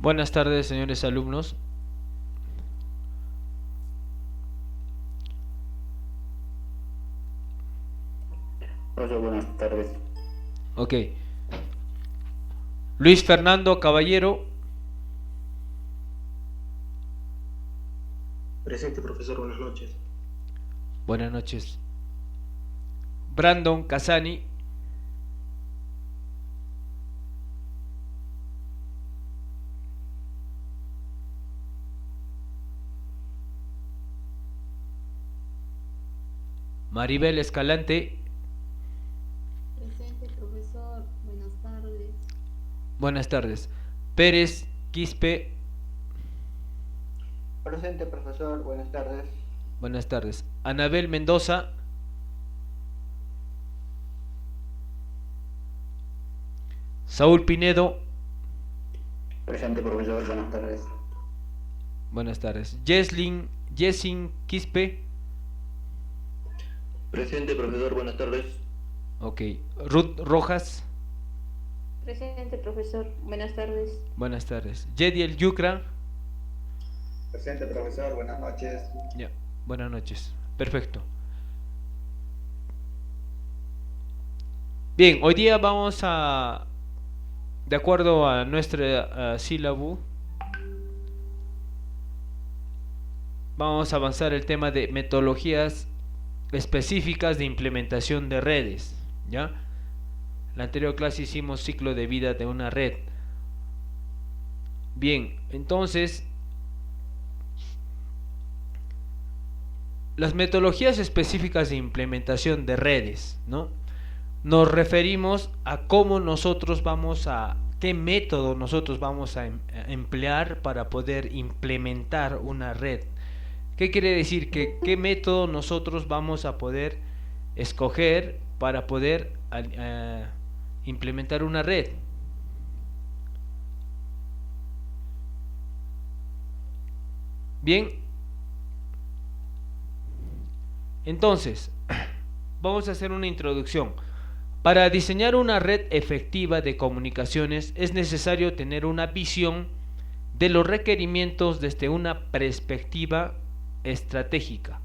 Buenas tardes, señores alumnos. Profesor, buenas tardes. Ok. Luis Fernando Caballero. Presente, profesor, buenas noches. Buenas noches. Brandon Casani. Maribel Escalante. Presente, profesor. Buenas tardes. Buenas tardes. Pérez Quispe. Presente, profesor, buenas tardes. Buenas tardes. Anabel Mendoza. Saúl Pinedo. Presente, profesor, buenas tardes. Buenas tardes. Jessin Quispe. Presente, profesor, buenas tardes. Ok. Ruth Rojas. Presente, profesor. Buenas tardes. Buenas tardes. Yediel Yucra. Presente, profesor, buenas noches. Ya, buenas noches. Perfecto. Bien, hoy día vamos a, de acuerdo a nuestra sílabo, vamos a avanzar el tema de metodologías específicas de implementación de redes. ¿Ya? En la anterior clase hicimos ciclo de vida de una red. Bien, entonces las metodologías específicas de implementación de redes, ¿no? Nos referimos a cómo nosotros vamos a, qué método nosotros vamos a emplear para poder implementar una red. ¿Qué quiere decir? Que qué método nosotros vamos a poder escoger para poder implementar una red. Bien, entonces vamos a hacer una introducción. Para diseñar una red efectiva de comunicaciones es necesario tener una visión de los requerimientos desde una perspectiva estratégica.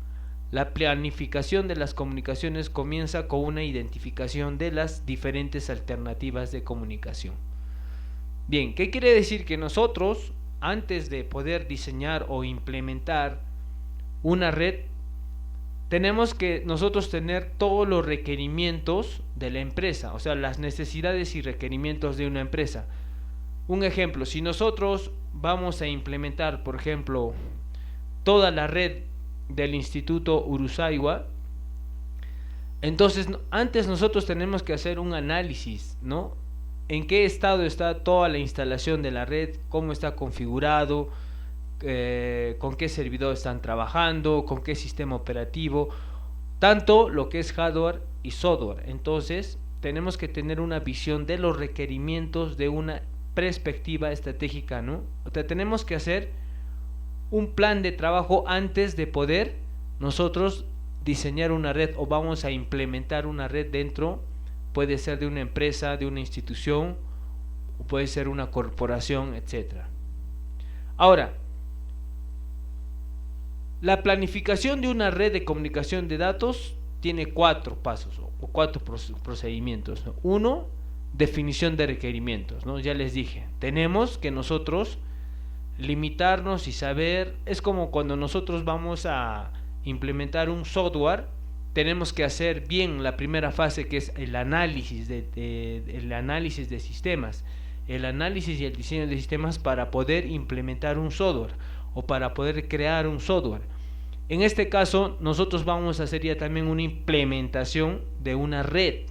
La planificación de las comunicaciones comienza con una identificación de las diferentes alternativas de comunicación. Bien, ¿qué quiere decir? Que nosotros, antes de poder diseñar o implementar una red, tenemos que nosotros tener todos los requerimientos de la empresa, o sea, las necesidades y requerimientos de una empresa. Un ejemplo, si nosotros vamos a implementar, por ejemplo, toda la red del Instituto Uruzaiwa, entonces antes nosotros tenemos que hacer un análisis, ¿no? En qué estado está toda la instalación de la red, cómo está configurado, con qué servidor están trabajando, con qué sistema operativo, tanto lo que es hardware y software. Entonces tenemos que tener una visión de los requerimientos de una perspectiva estratégica, ¿no? O sea, tenemos que hacer un plan de trabajo antes de poder nosotros diseñar una red o vamos a implementar una red dentro, puede ser de una empresa, de una institución, o puede ser una corporación, etcétera. Ahora, la planificación de una red de comunicación de datos tiene 4 pasos o 4 procedimientos. Uno, definición de requerimientos, ¿no? Ya les dije, tenemos que nosotros limitarnos y saber, es como cuando nosotros vamos a implementar un software, tenemos que hacer bien la primera fase, que es el análisis el análisis de sistemas, el análisis y el diseño de sistemas para poder implementar un software o para poder crear un software. En este caso nosotros vamos a hacer ya también una implementación de una red.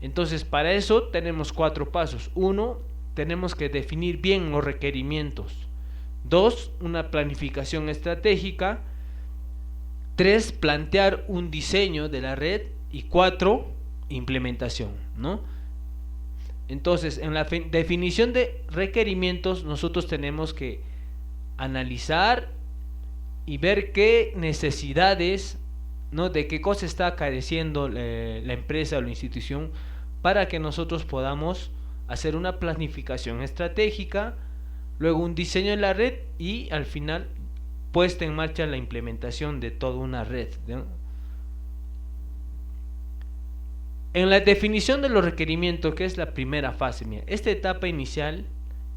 Entonces para eso tenemos 4 pasos. 1, tenemos que definir bien los requerimientos. 2, una planificación estratégica. 3, plantear un diseño de la red. Y 4, implementación, ¿no? Entonces, en la definición de requerimientos, nosotros tenemos que analizar y ver qué necesidades ¿no? De qué cosa está careciendo la empresa o la institución para que nosotros podamos hacer una planificación estratégica, luego un diseño de la red y al final puesta en marcha la implementación de toda una red, ¿no? En la definición de los requerimientos, que es la primera fase, mira, esta etapa inicial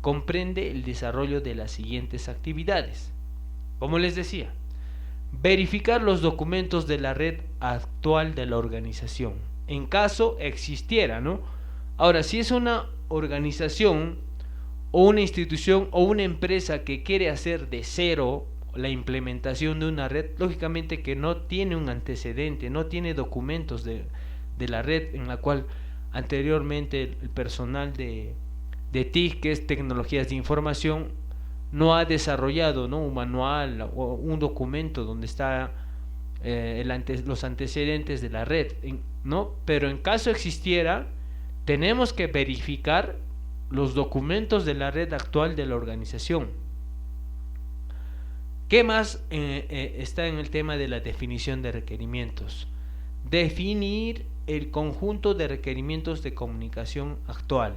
comprende el desarrollo de las siguientes actividades. Como les decía, verificar los documentos de la red actual de la organización, en caso existiera, ¿no? Ahora, si es una organización o una institución o una empresa que quiere hacer de cero la implementación de una red, lógicamente que no tiene un antecedente, no tiene documentos de la red en la cual anteriormente el personal de TIC, que es Tecnologías de Información, no ha desarrollado, ¿no?, un manual o un documento donde está los antecedentes de la red, ¿no? Pero en caso existiera, tenemos que verificar los documentos de la red actual de la organización. ¿Qué más está en el tema de la definición de requerimientos? Definir el conjunto de requerimientos de comunicación actual.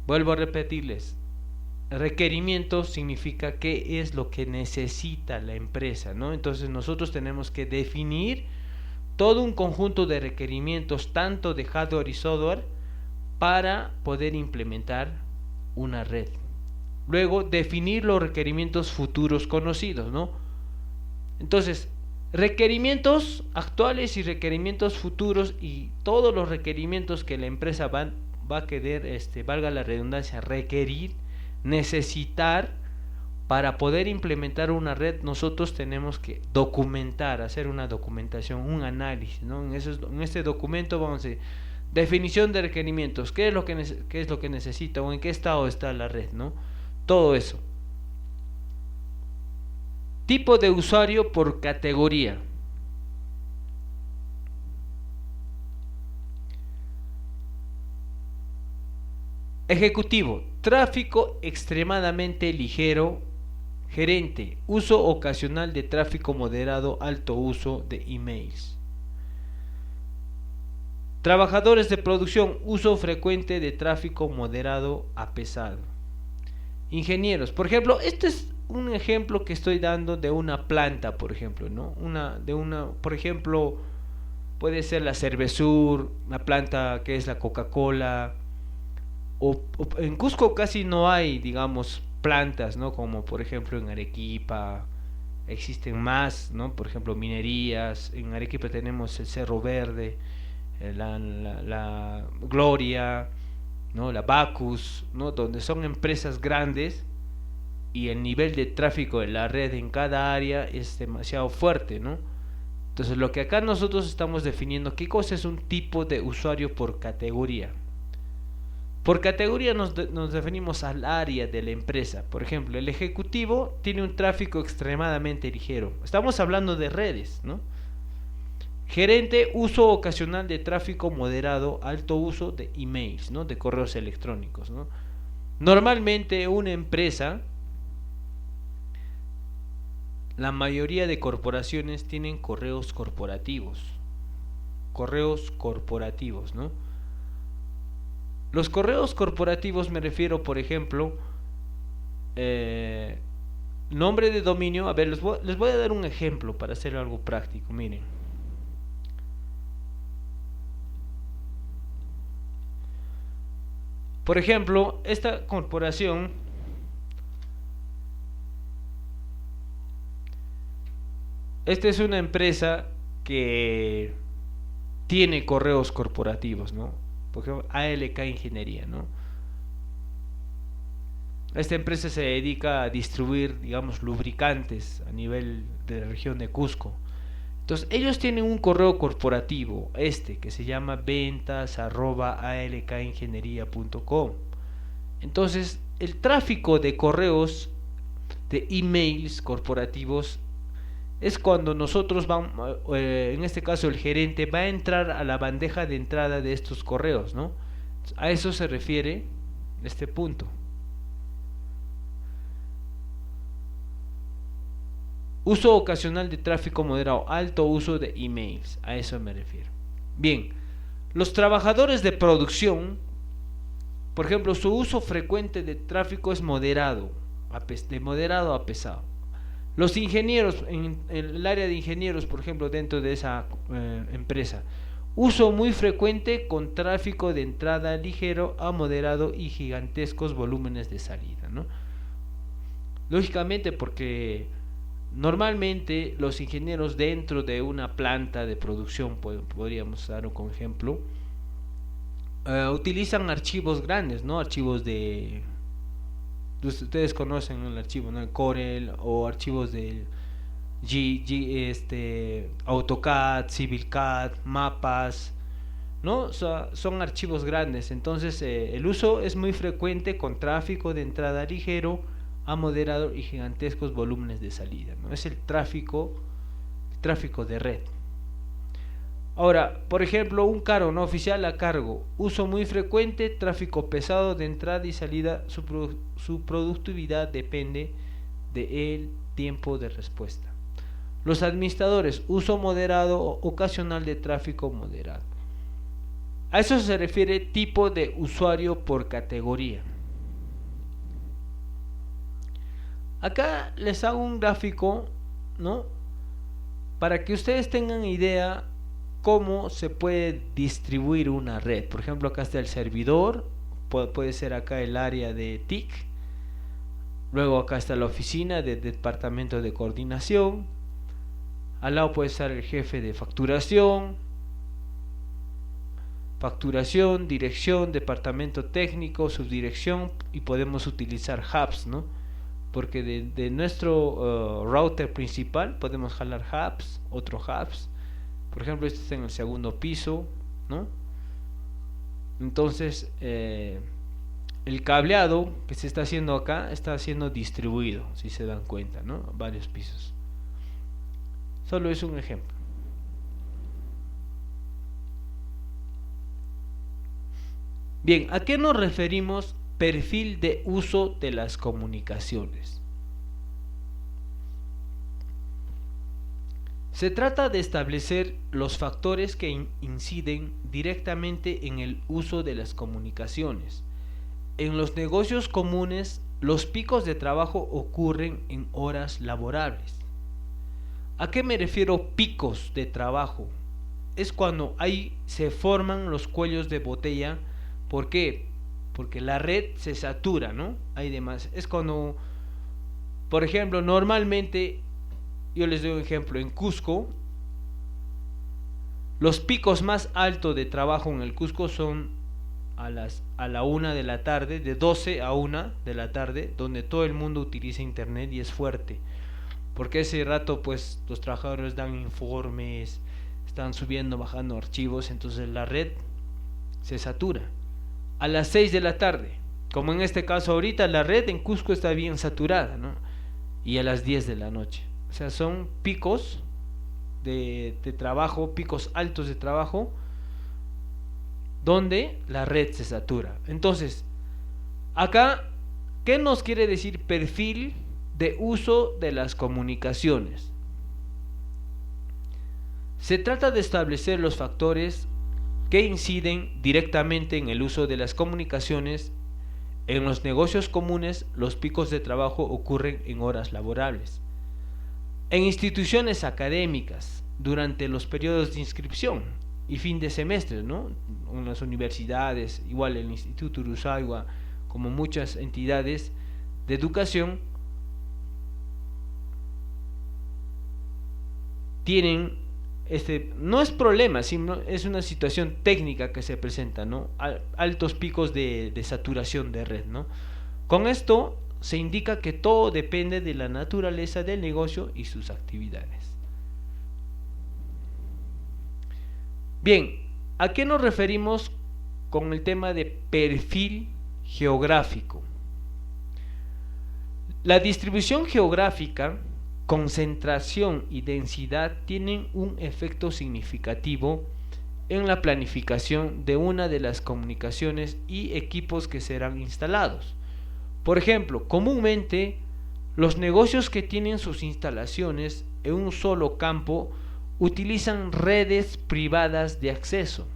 Vuelvo a repetirles, requerimientos significa qué es lo que necesita la empresa, ¿no? Entonces nosotros tenemos que definir todo un conjunto de requerimientos, tanto de hardware y software, para poder implementar una red. Luego, definir los requerimientos futuros conocidos, ¿no? Entonces, requerimientos actuales y requerimientos futuros y todos los requerimientos que la empresa va a querer, valga la redundancia, requerir, necesitar para poder implementar una red. Nosotros tenemos que documentar, hacer una documentación, un análisis, ¿no? En este documento vamos a decir, definición de requerimientos, qué es lo que necesita o en qué estado está la red, ¿no? Todo eso. Tipo de usuario por categoría. Ejecutivo, tráfico extremadamente ligero. Gerente, uso ocasional de tráfico moderado, alto uso de emails. Trabajadores de producción, uso frecuente de tráfico moderado a pesado. Ingenieros, por ejemplo, este es un ejemplo que estoy dando de una planta, por ejemplo, ¿no? Por ejemplo, puede ser la Cervesur, una planta que es la Coca-Cola, o en Cusco casi no hay, digamos, plantas, ¿no? Como por ejemplo en Arequipa existen más, ¿no? Por ejemplo, minerías. En Arequipa tenemos el Cerro Verde, la Gloria, ¿no? La Bacus, ¿no? Donde son empresas grandes y el nivel de tráfico de la red en cada área es demasiado fuerte, ¿no? Entonces lo que acá nosotros estamos definiendo, ¿qué cosa es un tipo de usuario por categoría? Por categoría nos definimos al área de la empresa. Por ejemplo, el ejecutivo tiene un tráfico extremadamente ligero. Estamos hablando de redes, ¿no? Gerente, uso ocasional de tráfico moderado, alto uso de emails, ¿no? De correos electrónicos, ¿no? Normalmente una empresa, la mayoría de corporaciones tienen correos corporativos. Correos corporativos, ¿no? Los correos corporativos me refiero, por ejemplo, nombre de dominio. A ver, les voy a dar un ejemplo para hacer algo práctico. Miren. Por ejemplo, esta corporación esta es una empresa que tiene correos corporativos, ¿no? Por ejemplo, ALK Ingeniería, ¿no? Esta empresa se dedica a distribuir, digamos, lubricantes a nivel de la región de Cusco. Entonces, ellos tienen un correo corporativo, que se llama ventas@alkingenieria.com. Entonces, el tráfico de correos, de emails corporativos, es cuando nosotros vamos, en este caso el gerente va a entrar a la bandeja de entrada de estos correos, ¿no? A eso se refiere este punto. Uso ocasional de tráfico moderado, alto uso de emails, a eso me refiero. Bien, los trabajadores de producción, por ejemplo, su uso frecuente de tráfico es moderado, de moderado a pesado. Los ingenieros, en el área de ingenieros, por ejemplo, dentro de esa empresa, uso muy frecuente con tráfico de entrada ligero a moderado y gigantescos volúmenes de salida, ¿no? Lógicamente, porque normalmente los ingenieros dentro de una planta de producción, podríamos dar como ejemplo, utilizan archivos grandes, ¿no? Archivos de... Ustedes conocen el archivo, ¿no? El Corel o archivos de AutoCAD, CivilCAD, mapas, ¿no? O sea, son archivos grandes. Entonces el uso es muy frecuente con tráfico de entrada ligero a moderado y gigantescos volúmenes de salida, ¿no? Es el tráfico de red. Ahora, por ejemplo, un cargo no oficial a cargo, uso muy frecuente, tráfico pesado de entrada y salida, su productividad depende del tiempo de respuesta. Los administradores, uso moderado o ocasional de tráfico moderado. A eso se refiere tipo de usuario por categoría. Acá les hago un gráfico, ¿no? Para que ustedes tengan idea cómo se puede distribuir una red. Por ejemplo, acá está el servidor, puede ser acá el área de TIC, luego acá está la oficina de departamento de coordinación, al lado puede estar el jefe de facturación, dirección, departamento técnico, subdirección, y podemos utilizar hubs, ¿no? Porque de nuestro router principal podemos jalar hubs, otros hubs. Por ejemplo, este está en el segundo piso, ¿no? Entonces, el cableado que se está haciendo acá está siendo distribuido, si se dan cuenta, ¿no? Varios pisos. Solo es un ejemplo. Bien, ¿a qué nos referimos perfil de uso de las comunicaciones? Se trata de establecer los factores que inciden directamente en el uso de las comunicaciones. En los negocios comunes, los picos de trabajo ocurren en horas laborables. ¿A qué me refiero picos de trabajo? Es cuando ahí se forman los cuellos de botella. ¿Por qué? Porque la red se satura, ¿no? Hay demás. Es cuando, por ejemplo, normalmente, yo les doy un ejemplo, en Cusco, los picos más altos de trabajo en el Cusco son a la 1 de la tarde, de 12 a 1 de la tarde, donde todo el mundo utiliza internet y es fuerte. Porque ese rato, pues, los trabajadores dan informes, están subiendo, bajando archivos, entonces la red se satura. A las 6 de la tarde, como en este caso ahorita, la red en Cusco está bien saturada, ¿no? Y a las 10 de la noche. O sea, son picos de trabajo, picos altos de trabajo, donde la red se satura. Entonces, acá, ¿qué nos quiere decir perfil de uso de las comunicaciones? Se trata de establecer los factores que inciden directamente en el uso de las comunicaciones. En los negocios comunes, los picos de trabajo ocurren en horas laborables. En instituciones académicas, durante los periodos de inscripción y fin de semestre, ¿no? En las universidades, igual el Instituto Uruzagua, como muchas entidades de educación, tienen no es problema, sino es una situación técnica que se presenta, ¿no? Altos picos de saturación de red, ¿no? Con esto se indica que todo depende de la naturaleza del negocio y sus actividades. Bien, ¿a qué nos referimos con el tema de perfil geográfico? La distribución geográfica, concentración y densidad tienen un efecto significativo en la planificación de una de las comunicaciones y equipos que serán instalados. Por ejemplo, comúnmente Los negocios que tienen sus instalaciones en un solo campo utilizan redes privadas de acceso.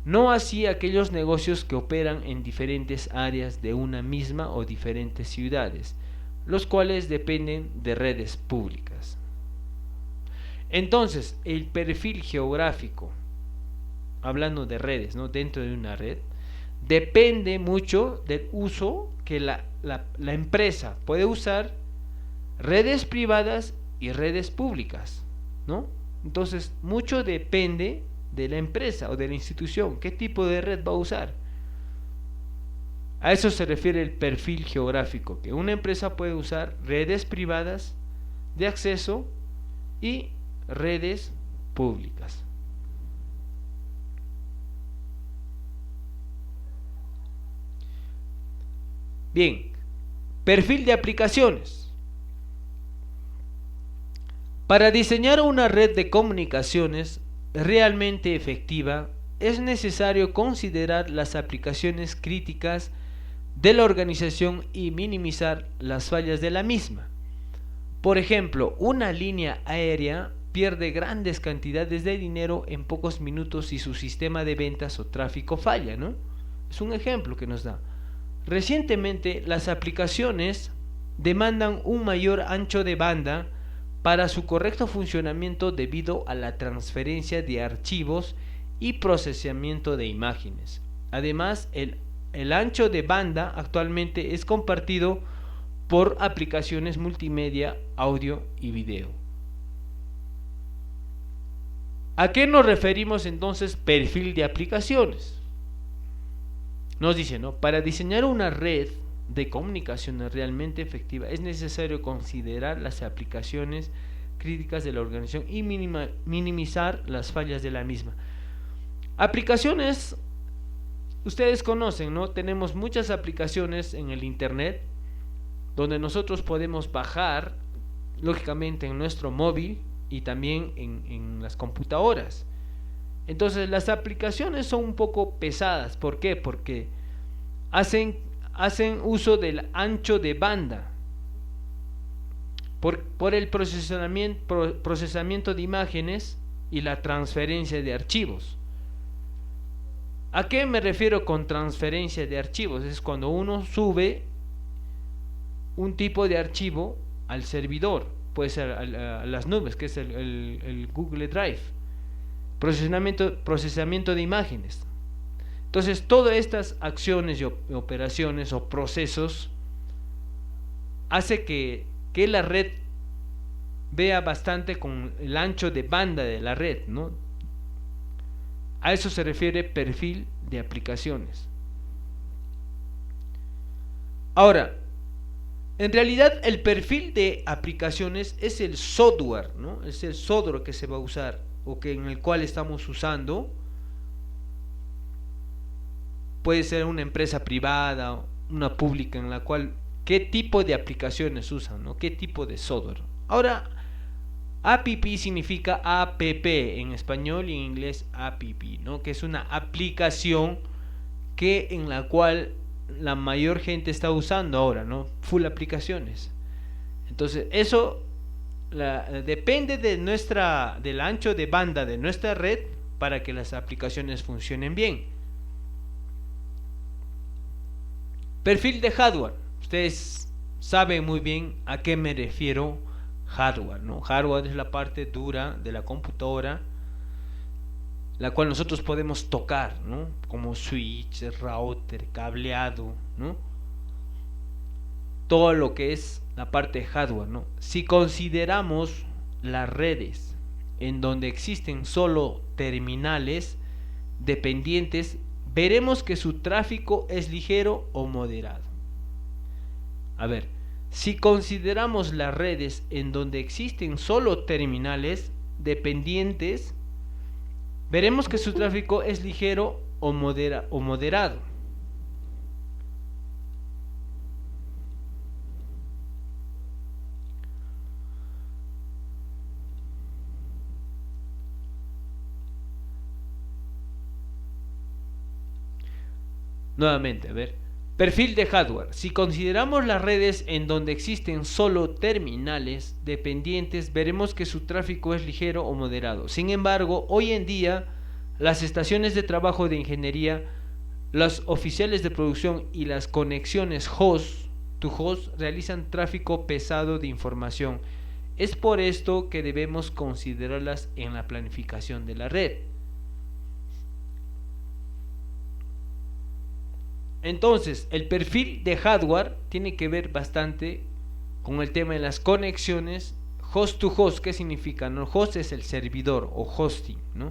No así aquellos negocios que operan en diferentes áreas de una misma o diferentes ciudades, los cuales dependen de redes públicas. Entonces, el perfil geográfico, hablando de redes, ¿no? Dentro de una red, depende mucho del uso que la empresa puede usar, redes privadas y redes públicas, ¿no? Entonces, mucho depende de la empresa o de la institución, qué tipo de red va a usar. A eso se refiere el perfil geográfico, que una empresa puede usar redes privadas de acceso y redes públicas. Bien, perfil de aplicaciones. Para diseñar una red de comunicaciones realmente efectiva, es necesario considerar las aplicaciones críticas de la organización y minimizar las fallas de la misma. Por ejemplo, una línea aérea pierde grandes cantidades de dinero en pocos minutos si su sistema de ventas o tráfico falla, ¿no? Es un ejemplo que nos da. Recientemente, las aplicaciones demandan un mayor ancho de banda para su correcto funcionamiento debido a la transferencia de archivos y procesamiento de imágenes. Además, el ancho de banda actualmente es compartido por aplicaciones multimedia, audio y video. ¿A qué nos referimos entonces perfil de aplicaciones? Nos dice, ¿no? Para diseñar una red de comunicaciones realmente efectiva es necesario considerar las aplicaciones críticas de la organización y minimizar las fallas de la misma. Aplicaciones, ustedes conocen, ¿no? Tenemos muchas aplicaciones en el internet donde nosotros podemos bajar, lógicamente, en nuestro móvil y también en las computadoras. Entonces las aplicaciones son un poco pesadas. ¿Por qué? Porque hacen uso del ancho de banda por el procesamiento de imágenes y la transferencia de archivos. ¿A qué me refiero con transferencia de archivos? Es cuando uno sube un tipo de archivo al servidor, puede ser a las nubes, que es el Google Drive. Procesamiento de imágenes. Entonces, todas estas acciones y operaciones o procesos hace que la red vea bastante con el ancho de banda de la red, ¿no? A eso se refiere perfil de aplicaciones. Ahora, en realidad el perfil de aplicaciones es el software, ¿no? Es el software que se va a usar o que en el cual estamos usando. Puede ser una empresa privada, una pública, en la cual qué tipo de aplicaciones usan, ¿no? Qué tipo de software. Ahora, app significa app en español y en inglés app, ¿no? Que es una aplicación en la cual la mayor gente está usando ahora, ¿no? Full aplicaciones. Entonces, eso depende del ancho de banda de nuestra red para que las aplicaciones funcionen bien. Perfil de hardware. Ustedes saben muy bien a qué me refiero hardware, ¿no? Hardware es la parte dura de la computadora, la cual nosotros podemos tocar, ¿no? Como switch, router, cableado, ¿no? Todo lo que es la parte de hardware, ¿no? Si consideramos las redes en donde existen solo terminales dependientes, veremos que su tráfico es ligero o moderado. A ver, si consideramos las redes en donde existen solo terminales dependientes, veremos que su tráfico es ligero o moderado. Nuevamente, a ver, Perfil de hardware. Si consideramos las redes en donde existen solo terminales dependientes, veremos que su tráfico es ligero o moderado. Sin embargo, hoy en día, las estaciones de trabajo de ingeniería, los oficiales de producción y las conexiones host to host realizan tráfico pesado de información. Es por esto que debemos considerarlas en la planificación de la red. Entonces, el perfil de hardware tiene que ver bastante con el tema de las conexiones host to host. ¿Qué significa? ¿No? Host es el servidor o hosting, ¿no?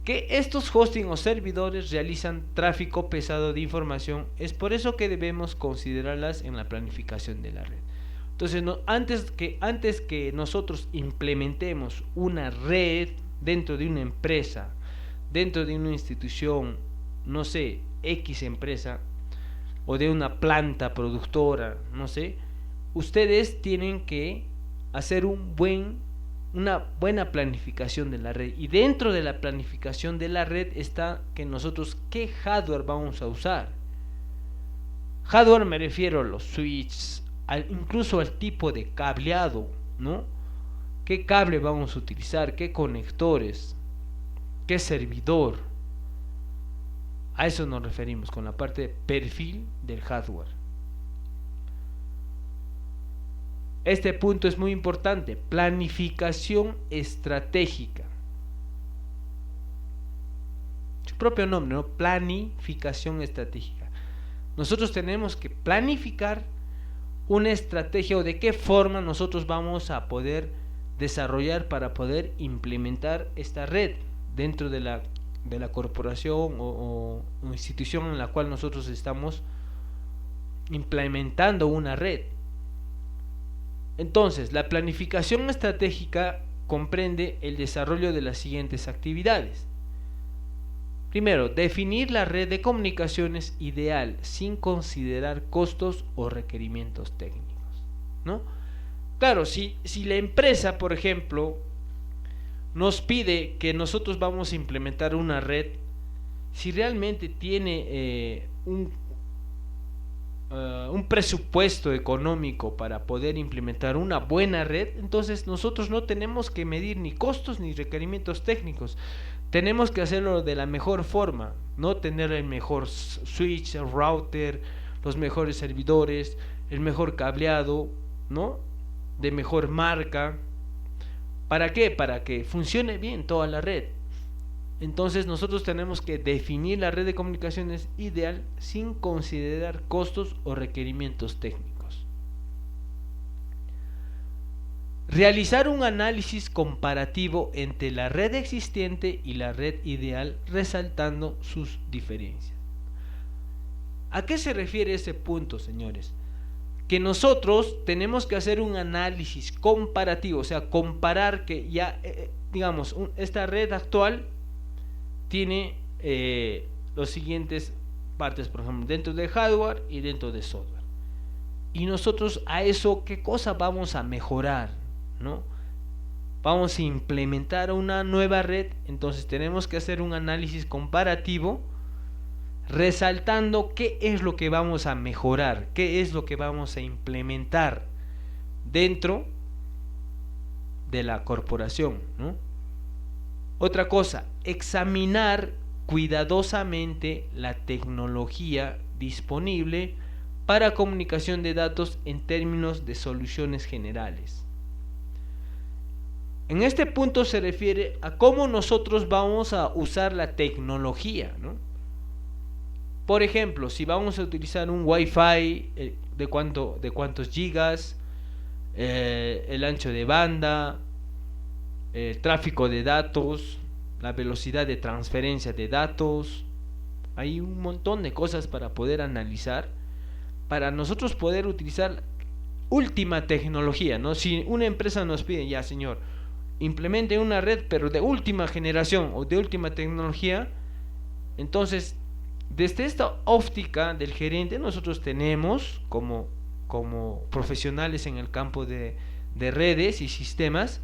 Que estos hosting o servidores realizan tráfico pesado de información. Es por eso que debemos considerarlas en la planificación de la red. Entonces, antes que nosotros implementemos una red dentro de una empresa, dentro de una institución, no sé, X empresa, o de una planta productora, no sé, ustedes tienen que hacer una buena planificación de la red. Y dentro de la planificación de la red está que nosotros qué hardware vamos a usar. Hardware me refiero a los switches, incluso al tipo de cableado, ¿no? ¿Qué cable vamos a utilizar? ¿Qué conectores? ¿Qué servidor? A eso nos referimos con la parte de perfil del hardware. Este punto es muy importante. Planificación estratégica. Su propio nombre, ¿no? Planificación estratégica. Nosotros tenemos que planificar una estrategia o de qué forma nosotros vamos a poder desarrollar para poder implementar esta red dentro de la corporación o institución en la cual nosotros estamos implementando una red. Entonces, la planificación estratégica comprende el desarrollo de las siguientes actividades. Primero, definir la red de comunicaciones ideal sin considerar costos o requerimientos técnicos, ¿no? Claro, si la empresa, por ejemplo, nos pide que nosotros vamos a implementar una red, si realmente tiene un presupuesto económico para poder implementar una buena red, entonces nosotros no tenemos que medir ni costos ni requerimientos técnicos. Tenemos que hacerlo de la mejor forma, no tener el mejor switch, el router, los mejores servidores, el mejor cableado, ¿no? De mejor marca. ¿Para qué? Para que funcione bien toda la red. Entonces nosotros tenemos que definir la red de comunicaciones ideal sin considerar costos o requerimientos técnicos. Realizar un análisis comparativo entre la red existente y la red ideal, resaltando sus diferencias. ¿A qué se refiere ese punto, señores? Que nosotros tenemos que hacer un análisis comparativo, o sea, comparar que ya, digamos, esta red actual tiene los siguientes partes, por ejemplo, dentro de hardware y dentro de software. Y nosotros a eso, ¿qué cosa vamos a mejorar? ¿No? Vamos a implementar una nueva red, entonces tenemos que hacer un análisis comparativo resaltando qué es lo que vamos a mejorar, qué es lo que vamos a implementar dentro de la corporación, ¿no? Otra cosa, examinar cuidadosamente la tecnología disponible para comunicación de datos en términos de soluciones generales. En este punto se refiere a cómo nosotros vamos a usar la tecnología, ¿no? Por ejemplo, si vamos a utilizar un Wi-Fi, de cuántos gigas, el ancho de banda, el tráfico de datos, la velocidad de transferencia de datos. Hay un montón de cosas para poder analizar, para nosotros poder utilizar última tecnología, ¿no? Si una empresa nos pide, ya señor, implemente una red pero de última generación o de última tecnología, entonces desde esta óptica del gerente nosotros tenemos como profesionales en el campo de redes y sistemas,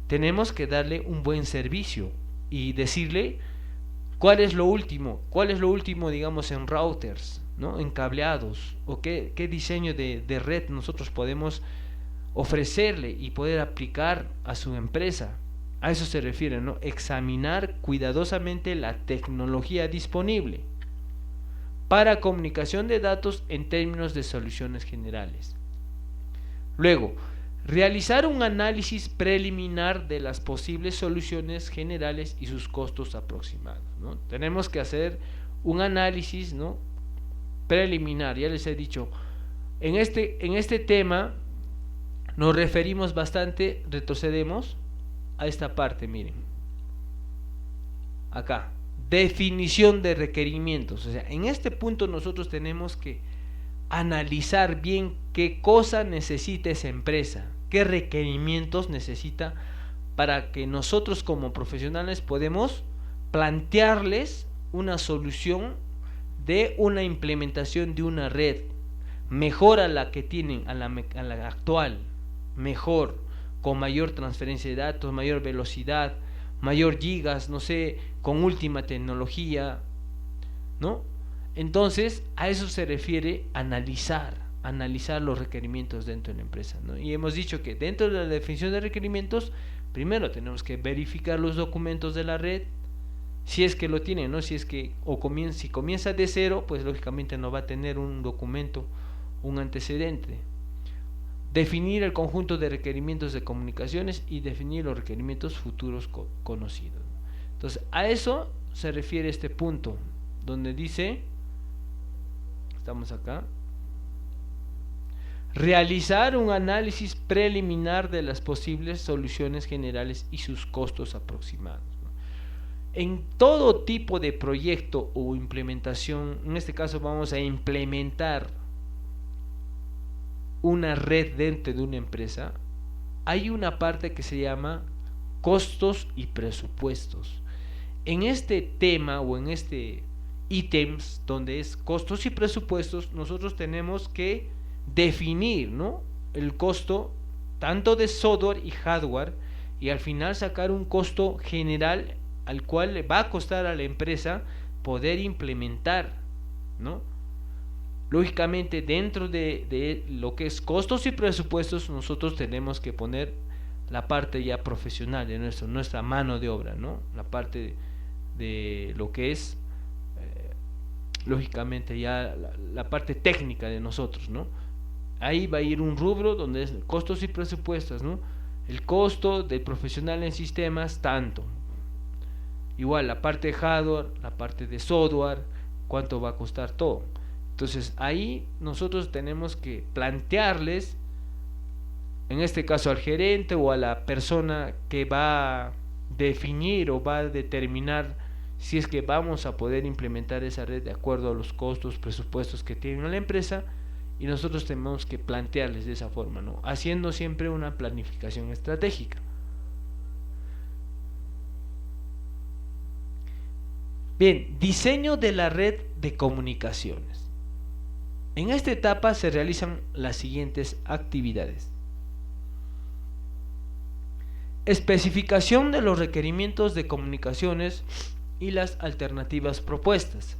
tenemos que darle un buen servicio y decirle cuál es lo último digamos en routers, ¿no? En cableados, o qué diseño de red nosotros podemos ofrecerle y poder aplicar a su empresa. A eso se refiere, ¿no? Examinar cuidadosamente la tecnología disponible para comunicación de datos en términos de soluciones generales. Luego, realizar un análisis preliminar de las posibles soluciones generales y sus costos aproximados, ¿no? Tenemos que hacer un análisis, ¿no? Preliminar. Ya les he dicho, en este tema nos referimos bastante, retrocedemos a esta parte, miren, acá, definición de requerimientos. O sea, en este punto nosotros tenemos que analizar bien qué cosa necesita esa empresa, qué requerimientos necesita, para que nosotros como profesionales podemos plantearles una solución de una implementación de una red mejor a la que tienen, a la actual, mejor, con mayor transferencia de datos, mayor velocidad, mayor gigas, no sé, con última tecnología, ¿no? Entonces, a eso se refiere analizar los requerimientos dentro de la empresa, ¿no? Y hemos dicho que dentro de la definición de requerimientos, primero tenemos que verificar los documentos de la red, si es que lo tienen, ¿no? Si comienza de cero, pues lógicamente no va a tener un documento, un antecedente. Definir el conjunto de requerimientos de comunicaciones y definir los requerimientos futuros conocidos. Entonces, a eso se refiere este punto, donde dice, estamos acá, realizar un análisis preliminar de las posibles soluciones generales y sus costos aproximados. En todo tipo de proyecto o implementación, en este caso vamos a implementar una red dentro de una empresa, hay una parte que se llama costos y presupuestos. En este tema o en este ítems donde es costos y presupuestos, nosotros tenemos que definir, ¿no?, el costo tanto de software y hardware, y al final sacar un costo general al cual le va a costar a la empresa poder implementar, ¿no? Lógicamente, dentro de lo que es costos y presupuestos, nosotros tenemos que poner la parte ya profesional de nuestra mano de obra, ¿no? La parte de lo que es, lógicamente, ya la parte técnica de nosotros, ¿no? Ahí va a ir un rubro donde es costos y presupuestos, ¿no? El costo del profesional en sistemas, tanto. Igual la parte de hardware, la parte de software, cuánto va a costar todo. Entonces ahí nosotros tenemos que plantearles, en este caso al gerente o a la persona que va a definir o va a determinar si es que vamos a poder implementar esa red de acuerdo a los costos, presupuestos que tiene la empresa, y nosotros tenemos que plantearles de esa forma, ¿no? Haciendo siempre una planificación estratégica. Bien, diseño de la red de comunicaciones. En esta etapa se realizan las siguientes actividades: especificación de los requerimientos de comunicaciones y las alternativas propuestas.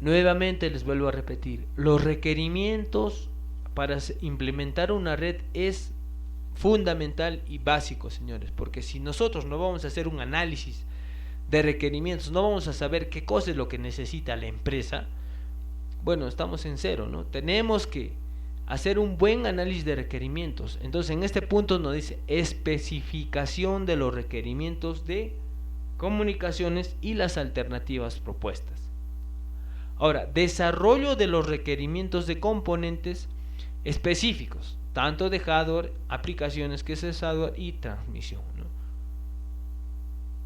Nuevamente les vuelvo a repetir, los requerimientos para implementar una red es fundamental y básico, señores, porque si nosotros no vamos a hacer un análisis de requerimientos, no vamos a saber qué cosa es lo que necesita la empresa, bueno, estamos en cero, ¿no? Tenemos que hacer un buen análisis de requerimientos. Entonces, en este punto nos dice especificación de los requerimientos de comunicaciones y las alternativas propuestas. Ahora, desarrollo de los requerimientos de componentes específicos, tanto de hardware, aplicaciones que es el software y transmisión, ¿no?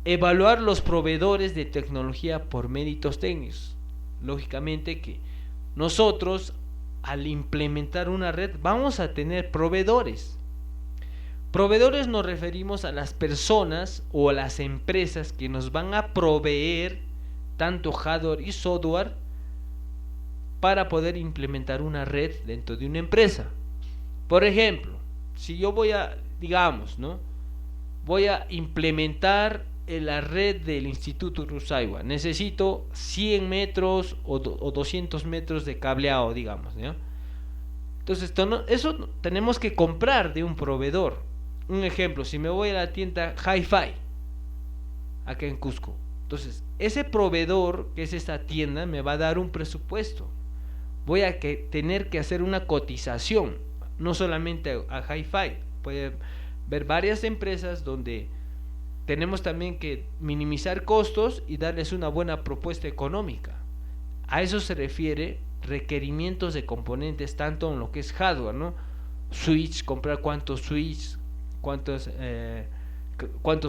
Evaluar los proveedores de tecnología por méritos técnicos. Lógicamente que nosotros al implementar una red vamos a tener proveedores. Proveedores nos referimos a las personas o a las empresas que nos van a proveer tanto hardware y software para poder implementar una red dentro de una empresa. Por ejemplo, si yo voy a, digamos, ¿no?, voy a implementar la red del Instituto Rusaiwa. Necesito 100 metros o 200 metros de cableado, digamos, ¿ya? Entonces, eso tenemos que comprar de un proveedor. Un ejemplo, si me voy a la tienda Hi-Fi, acá en Cusco, entonces ese proveedor, que es esta tienda, me va a dar un presupuesto. Voy a tener que hacer una cotización, no solamente a Hi-Fi. Puede haber varias empresas donde tenemos también que minimizar costos y darles una buena propuesta económica. A eso se refiere requerimientos de componentes, tanto en lo que es hardware, ¿no? Switch, comprar cuántos switch, cuántos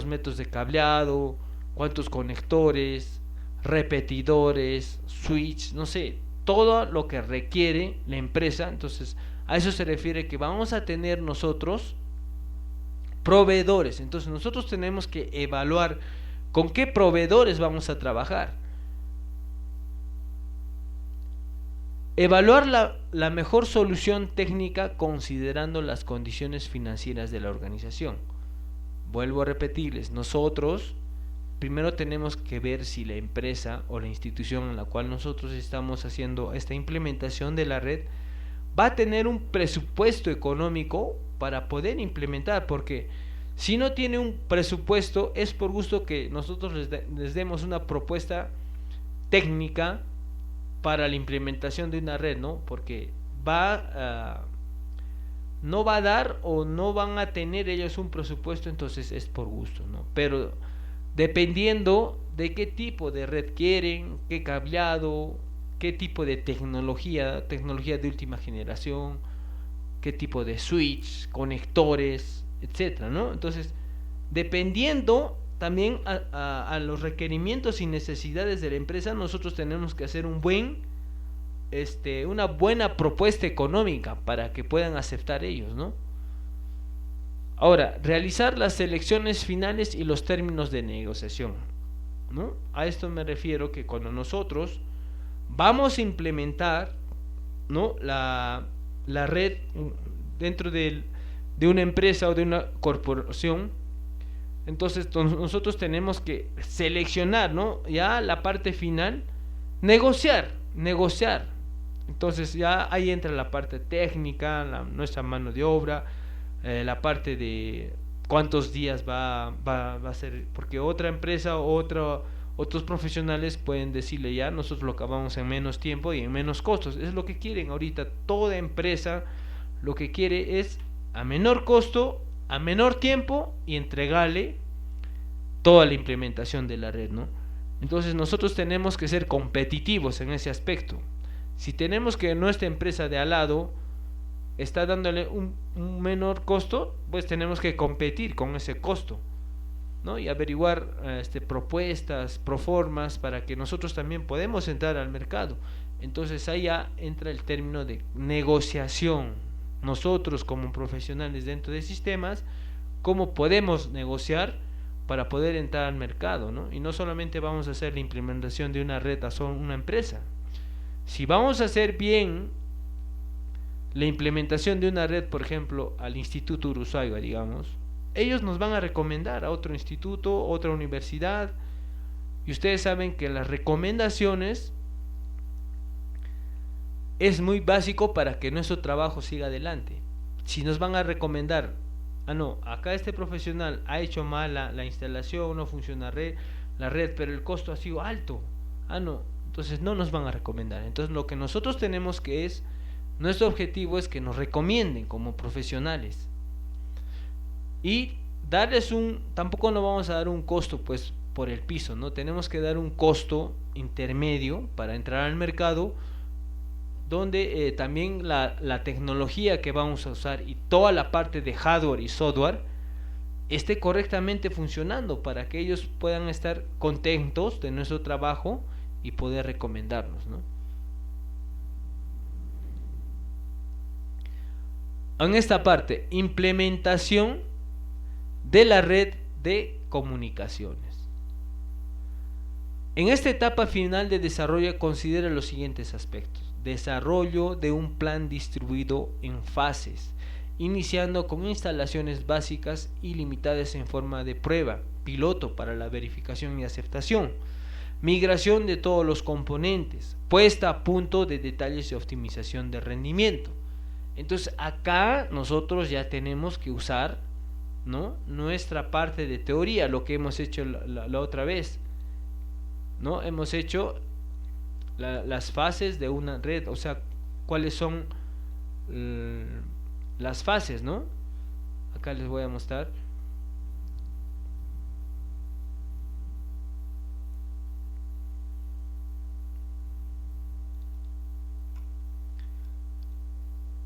metros de cableado, cuántos conectores, repetidores, switch, no sé, todo lo que requiere la empresa. Entonces, a eso se refiere que vamos a tener nosotros proveedores. Entonces, nosotros tenemos que evaluar con qué proveedores vamos a trabajar. Evaluar la mejor solución técnica considerando las condiciones financieras de la organización. Vuelvo a repetirles, nosotros primero tenemos que ver si la empresa o la institución en la cual nosotros estamos haciendo esta implementación de la red va a tener un presupuesto económico para poder implementar, porque si no tiene un presupuesto es por gusto que nosotros les demos una propuesta técnica para la implementación de una red, ¿no? Porque no va a dar o no van a tener ellos un presupuesto, entonces es por gusto, ¿no? Pero dependiendo de qué tipo de red quieren, qué cableado, qué tipo de tecnología de última generación, qué tipo de switch, conectores, etcétera, ¿no? Entonces, dependiendo también a los requerimientos y necesidades de la empresa, nosotros tenemos que hacer una buena propuesta económica para que puedan aceptar ellos, ¿no? Ahora, realizar las selecciones finales y los términos de negociación, ¿no? A esto me refiero que cuando nosotros vamos a implementar, ¿no?, la red dentro de una empresa o de una corporación, entonces nosotros tenemos que seleccionar, ¿no?, ya la parte final, negociar. Entonces ya ahí entra la parte técnica, nuestra mano de obra, la parte de cuántos días va a ser, porque otra empresa o otros profesionales pueden decirle, ya nosotros lo acabamos en menos tiempo y en menos costos. Es lo que quieren ahorita toda empresa, lo que quiere es a menor costo, a menor tiempo y entregarle toda la implementación de la red, ¿no? Entonces nosotros tenemos que ser competitivos en ese aspecto. Si tenemos que nuestra empresa de al lado está dándole un menor costo, pues tenemos que competir con ese costo, ¿no? Y averiguar propuestas, proformas para que nosotros también podemos entrar al mercado. Entonces ahí ya entra el término de negociación. Nosotros como profesionales dentro de sistemas, ¿cómo podemos negociar para poder entrar al mercado, ¿no? Y no solamente vamos a hacer la implementación de una red a solo una empresa. Si vamos a hacer bien la implementación de una red, por ejemplo, al Instituto Urusaiwa, digamos, ellos nos van a recomendar a otro instituto, otra universidad, y ustedes saben que las recomendaciones es muy básico para que nuestro trabajo siga adelante. Si nos van a recomendar, no, acá este profesional ha hecho mal la instalación, no funciona la red, pero el costo ha sido alto, no, entonces no nos van a recomendar. Entonces lo que nosotros tenemos que es, nuestro objetivo es que nos recomienden como profesionales y darles tampoco nos vamos a dar un costo pues por el piso, ¿no? Tenemos que dar un costo intermedio para entrar al mercado, donde también la tecnología que vamos a usar y toda la parte de hardware y software esté correctamente funcionando para que ellos puedan estar contentos de nuestro trabajo y poder recomendarnos, ¿no? En esta parte, implementación de la red de comunicaciones. En esta etapa final de desarrollo considera los siguientes aspectos: desarrollo de un plan distribuido en fases, iniciando con instalaciones básicas y limitadas en forma de prueba, piloto para la verificación y aceptación. Migración de todos los componentes, puesta a punto de detalles de optimización de rendimiento. Entonces acá nosotros ya tenemos que usar, ¿no?, nuestra parte de teoría, lo que hemos hecho la otra vez, ¿no? Hemos hecho las fases de una red, o sea, cuáles son las fases, ¿no? Acá les voy a mostrar.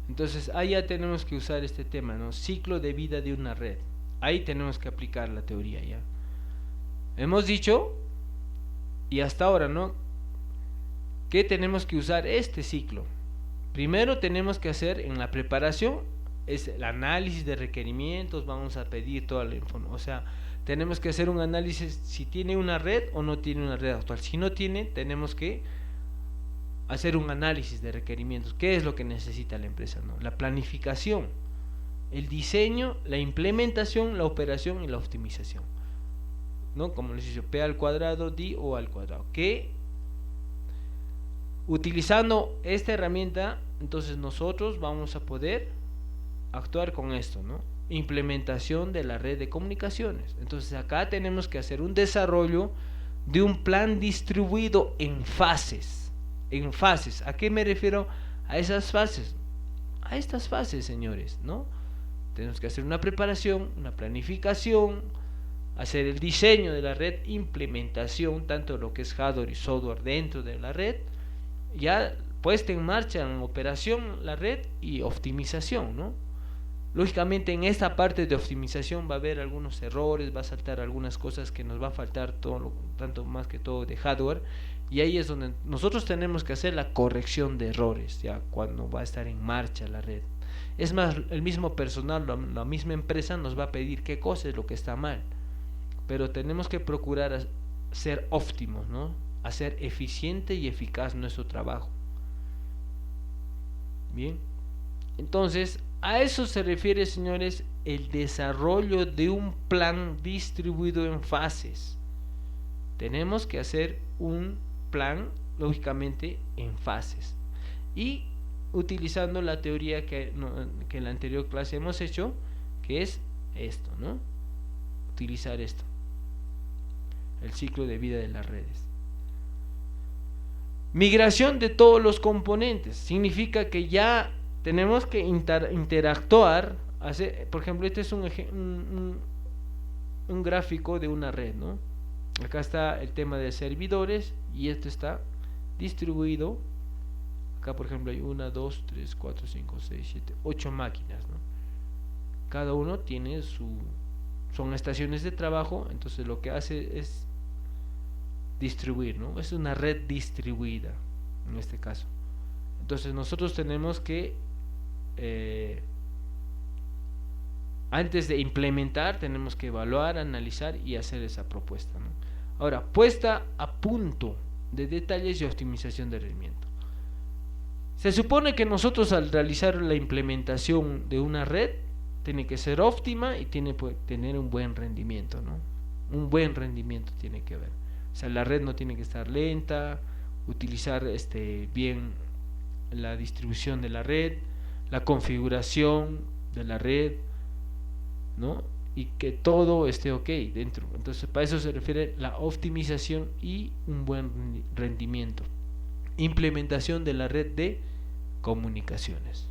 Entonces ahí ya tenemos que usar este tema, ¿no? Ciclo de vida de una red. Ahí tenemos que aplicar la teoría ya. Hemos dicho, y hasta ahora, ¿no?, que tenemos que usar este ciclo. Primero tenemos que hacer en la preparación es el análisis de requerimientos, vamos a pedir toda la información, o sea, tenemos que hacer un análisis si tiene una red o no tiene una red actual. Si no tiene, tenemos que hacer un análisis de requerimientos. ¿Qué es lo que necesita la empresa, no? La planificación, el diseño, la implementación, la operación y la optimización, ¿no? Como les digo, P al cuadrado, D O al cuadrado. Que utilizando esta herramienta, entonces nosotros vamos a poder actuar con esto, ¿no? Implementación de la red de comunicaciones. Entonces acá tenemos que hacer un desarrollo de un plan distribuido en fases. En fases. ¿A qué me refiero a esas fases? A estas fases, señores, ¿no? Tenemos que hacer una preparación, una planificación, hacer el diseño de la red, implementación, tanto lo que es hardware y software dentro de la red, ya puesta en marcha en operación la red y optimización, ¿no? Lógicamente en esta parte de optimización va a haber algunos errores, va a saltar algunas cosas que nos va a faltar todo, tanto más que todo de hardware, y ahí es donde nosotros tenemos que hacer la corrección de errores ya cuando va a estar en marcha la red. Es más, el mismo personal, la misma empresa nos va a pedir qué cosa es lo que está mal, pero tenemos que procurar ser óptimos, ¿no? Hacer eficiente y eficaz nuestro trabajo. Bien, entonces a eso se refiere, señores, el desarrollo de un plan distribuido en fases. Tenemos que hacer un plan, lógicamente, en fases. Y utilizando la teoría que en la anterior clase hemos hecho, que es esto, ¿no? Utilizar esto. El ciclo de vida de las redes. Migración de todos los componentes. Significa que ya tenemos que interactuar. Por ejemplo, este es un gráfico de una red, ¿no? Acá está el tema de servidores y esto está distribuido. Acá, por ejemplo, hay 1, 2, 3, 4, 5, 6, 7, 8 máquinas, ¿no? Cada uno tiene son estaciones de trabajo, entonces lo que hace es distribuir, ¿no? Es una red distribuida en este caso. Entonces nosotros tenemos que antes de implementar tenemos que evaluar, analizar y hacer esa propuesta, ¿no? Ahora, puesta a punto de detalles y optimización de rendimiento. Se supone que nosotros al realizar la implementación de una red tiene que ser óptima y tiene que tener un buen rendimiento, ¿no? Un buen rendimiento tiene que haber. O sea, la red no tiene que estar lenta, utilizar bien la distribución de la red, la configuración de la red, ¿no? Y que todo esté ok dentro. Entonces, para eso se refiere la optimización y un buen rendimiento. Implementación de la red de comunicaciones.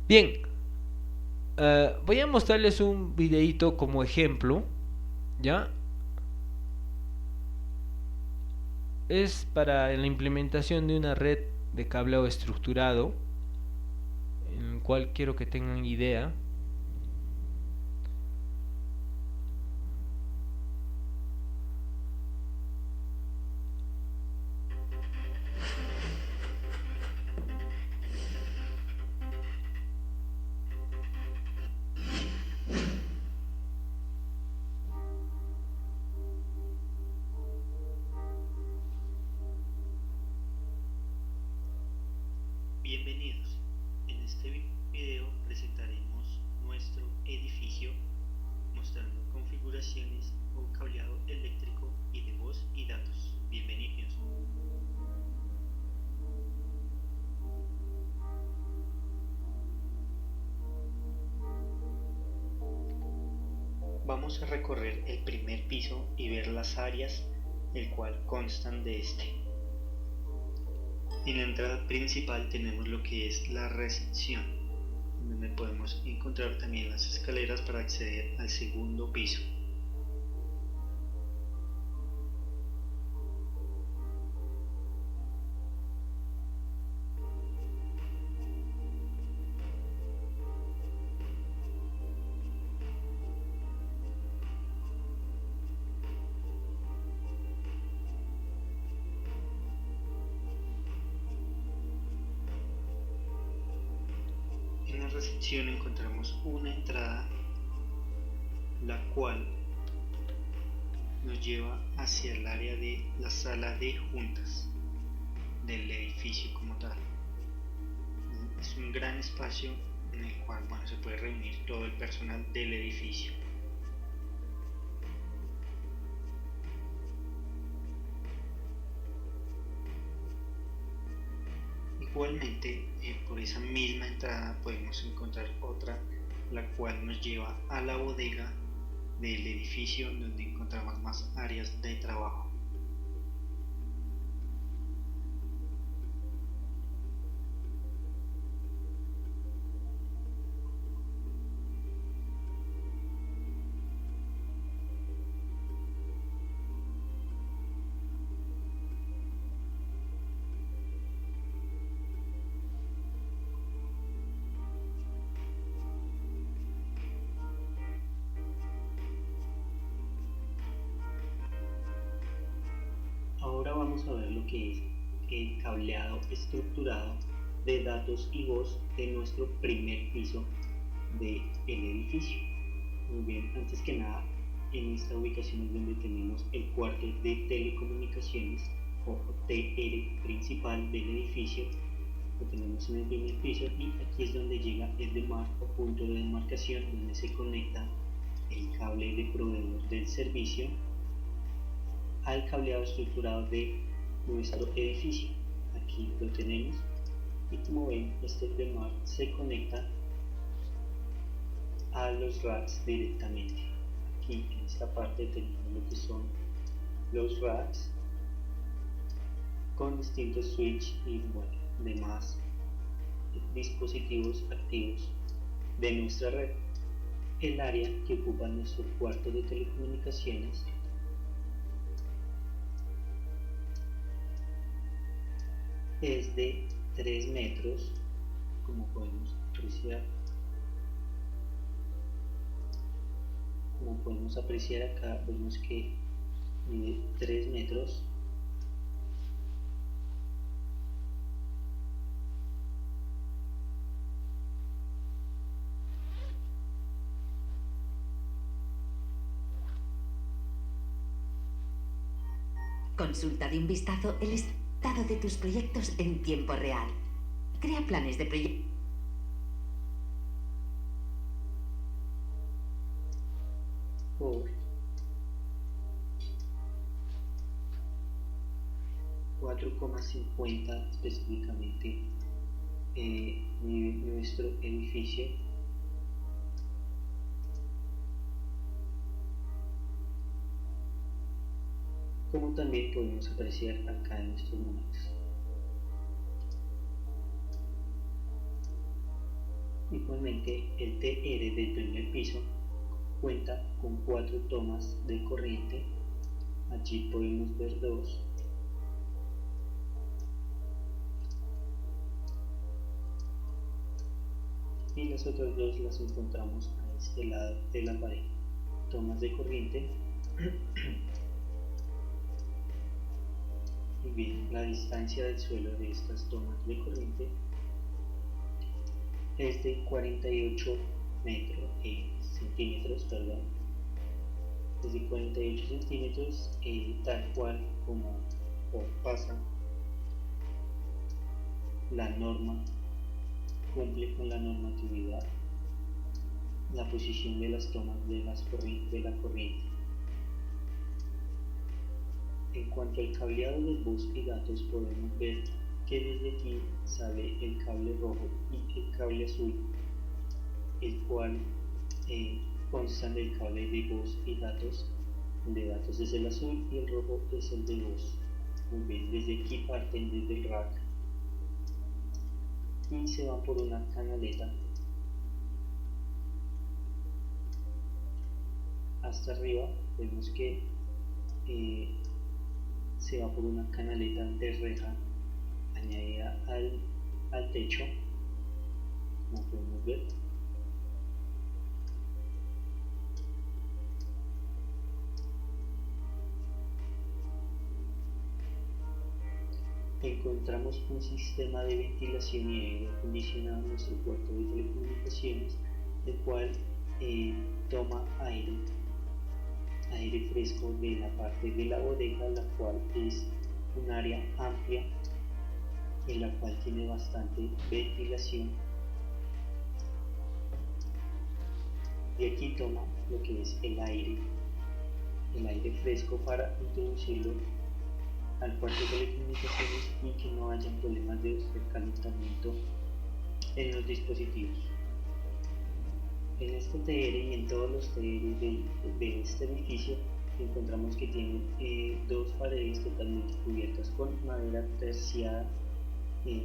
Bien, voy a mostrarles un videito como ejemplo, ¿ya? Es para la implementación de una red de cableado estructurado, en el cual quiero que tengan idea. Bienvenidos. video presentaremos nuestro edificio mostrando configuraciones o cableado eléctrico y de voz y datos. Bienvenidos. Vamos a recorrer el primer piso y ver las áreas el cual constan de este. En la entrada principal tenemos lo que es la recepción, donde podemos encontrar también las escaleras para acceder al segundo piso. En la recepción encontramos una entrada, la cual nos lleva hacia el área de la sala de juntas del edificio como tal. Es un gran espacio en el cual se puede reunir todo el personal del edificio. Igualmente, por esa misma entrada podemos encontrar otra, la cual nos lleva a la bodega del edificio, donde encontramos más áreas de trabajo. Ahora vamos a ver lo que es el cableado estructurado de datos y voz de nuestro primer piso del edificio. Muy bien, antes que nada, en esta ubicación es donde tenemos el cuarto de telecomunicaciones o TR principal del edificio. Lo tenemos en el primer piso y aquí es donde llega el demarc o punto de demarcación, donde se conecta el cable de proveedor del servicio al cableado estructurado de nuestro edificio. Aquí lo tenemos y como ven, este demarc se conecta a los racks directamente. Aquí en esta parte tenemos lo que son los racks con distintos switch y demás dispositivos activos de nuestra red. El área que ocupa nuestro cuarto de telecomunicaciones es de 3 metros, como podemos apreciar. Como podemos apreciar acá, vemos que mide 3 metros. Consulta de un vistazo el estado de tus proyectos en tiempo real. Crea planes de proyecto. Por 4,50 específicamente nuestro edificio. Como también podemos apreciar acá en estos números. Igualmente, el TR del primer piso cuenta con 4 tomas de corriente. Allí podemos ver 2. Y las otras 2 las encontramos a este lado de la pared. Tomas de corriente. Y bien, la distancia del suelo de estas tomas de corriente es de 48 centímetros, perdón. Es de 48 centímetros, tal cual como pasa la norma cumple con la normatividad la posición de las tomas de la corriente. En cuanto al cableado de voz y datos, podemos ver que desde aquí sale el cable rojo y el cable azul, el cual constan del cable de voz y datos. El de datos es el azul y el rojo es el de voz. Muy bien, desde aquí parten desde el rack y se van por una canaleta hasta arriba. Vemos que se va por una canaleta de reja añadida al techo, como podemos ver. Encontramos un sistema de ventilación y aire acondicionado en nuestro puerto de telecomunicaciones, el cual toma aire fresco de la parte de la bodega, la cual es un área amplia en la cual tiene bastante ventilación. De aquí toma lo que es el aire fresco para introducirlo al puerto de telecomunicaciones y que no haya problemas de recalentamiento en los dispositivos. En este TR y en todos los TR de este edificio encontramos que tienen dos paredes totalmente cubiertas con madera terciada,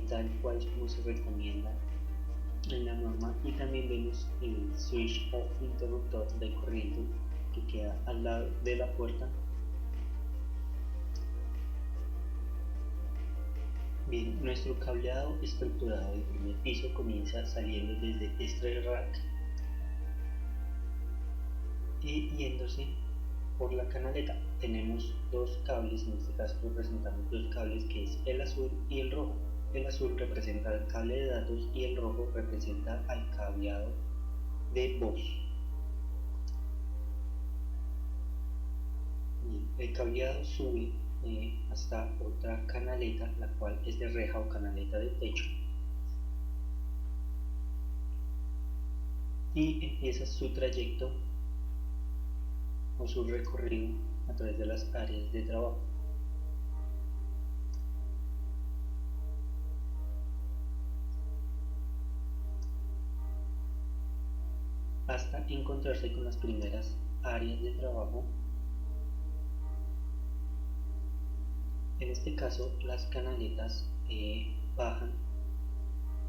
tal cual como se recomienda en la norma, y también vemos el switch o interruptor de corriente que queda al lado de la puerta. Bien, nuestro cableado estructurado del primer piso comienza saliendo desde este rack y yéndose por la canaleta. Tenemos dos cables, en este caso representamos dos cables, que es el azul y el rojo. El azul representa el cable de datos y el rojo representa al cableado de voz. Bien, el cableado sube hasta otra canaleta, la cual es de reja o canaleta de techo, y empieza su trayecto o su recorrido a través de las áreas de trabajo. Hasta encontrarse con las primeras áreas de trabajo. En este caso, las canaletas bajan.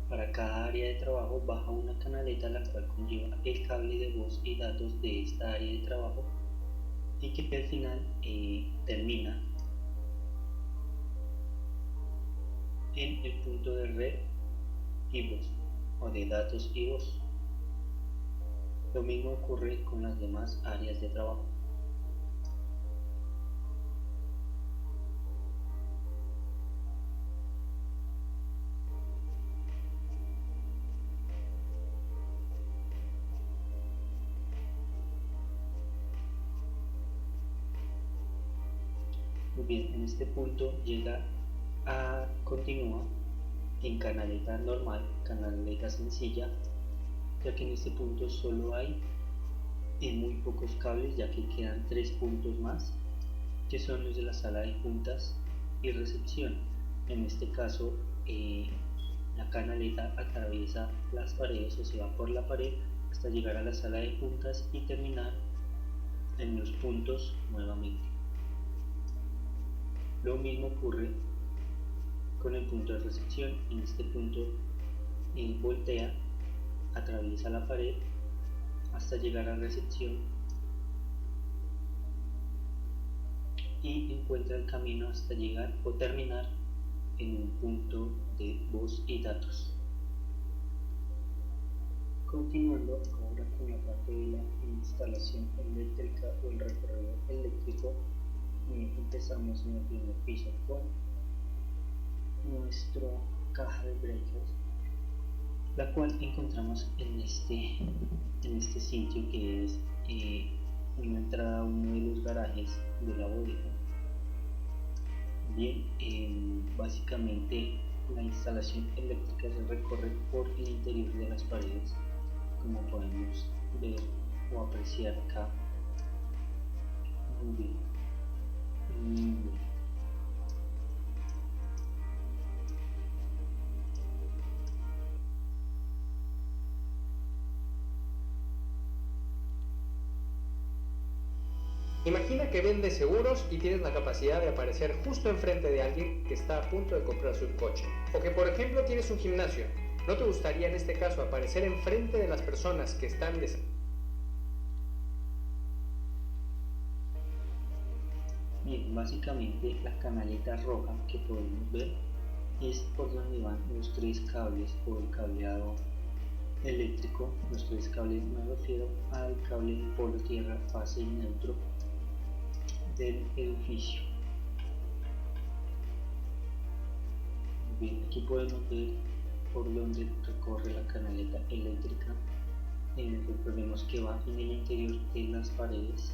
Para cada área de trabajo baja una canaleta, la cual conlleva el cable de voz y datos de esta área de trabajo, y que al final termina en el punto de red y voz, o de datos y voz. Lo mismo ocurre con las demás áreas de trabajo. Muy bien, en este punto continúa en canaleta normal, canaleta sencilla, ya que en este punto solo hay muy pocos cables, ya que quedan 3 puntos más, que son los de la sala de juntas y recepción. En este caso, la canaleta atraviesa las paredes, o se va por la pared hasta llegar a la sala de juntas y terminar en los puntos nuevamente. Lo mismo ocurre con el punto de recepción. En este punto voltea, atraviesa la pared hasta llegar a recepción y encuentra el camino hasta llegar o terminar en un punto de voz y datos. Continuando ahora con la parte de la instalación eléctrica o el recorrido eléctrico, empezamos en el primer piso con nuestra caja de breakers, la cual encontramos en este sitio, que es una entrada a uno de los garajes de la bodega. Bien, básicamente La instalación eléctrica se recorre por el interior de las paredes, como podemos ver o apreciar acá. Muy bien. Muy bien. Imagina que vendes seguros y tienes la capacidad de aparecer justo enfrente de alguien que está a punto de comprarse un coche. O que por ejemplo tienes un gimnasio. ¿No te gustaría en este caso aparecer enfrente de las personas que están Bien, básicamente la canaleta roja que podemos ver es por donde van los tres cables o el cableado eléctrico. Los tres cables, me refiero al cable de polo tierra, fase y neutro del edificio. Bien, aquí podemos ver por donde recorre la canaleta eléctrica. Recordemos que va en el interior de las paredes.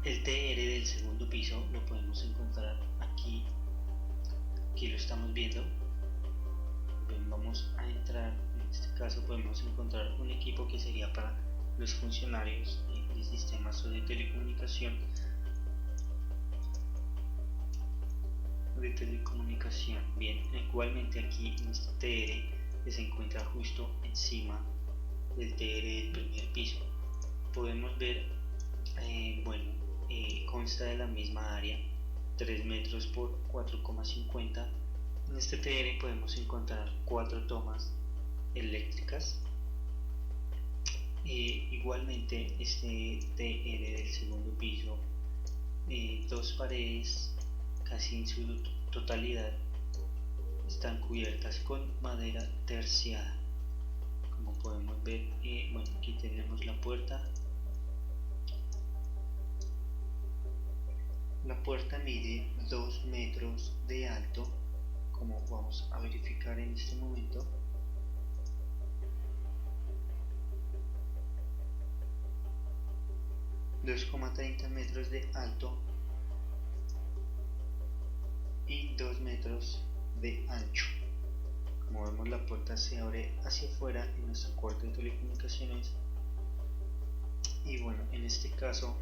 El TR del segundo piso lo podemos encontrar aquí. Aquí lo estamos viendo. Bien, vamos a entrar. En este caso podemos encontrar un equipo que sería para los funcionarios de sistemas o de telecomunicación. Bien, igualmente aquí en este TR que se encuentra justo encima del TR del primer piso. Podemos ver, consta de la misma área, 3 metros por 4,50. En este TR podemos encontrar 4 tomas eléctricas. Igualmente este TR del segundo piso, 2 paredes casi en su totalidad están cubiertas con madera terciada. Como podemos ver, aquí tenemos la puerta. La puerta mide 2 metros de alto, como vamos a verificar en este momento. ...2,30 metros de alto y 2 metros de ancho. Como vemos, la puerta se abre hacia afuera en nuestro cuarto de telecomunicaciones. Y bueno, en este caso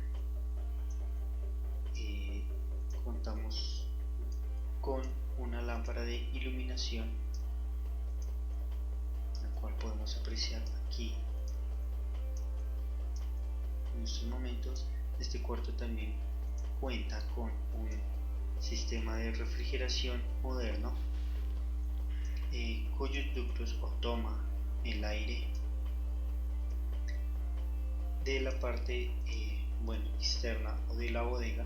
contamos con una lámpara de iluminación, la cual podemos apreciar aquí en estos momentos. Este cuarto también cuenta con un sistema de refrigeración moderno, cuyos ductos toma el aire de la parte externa o de la bodega,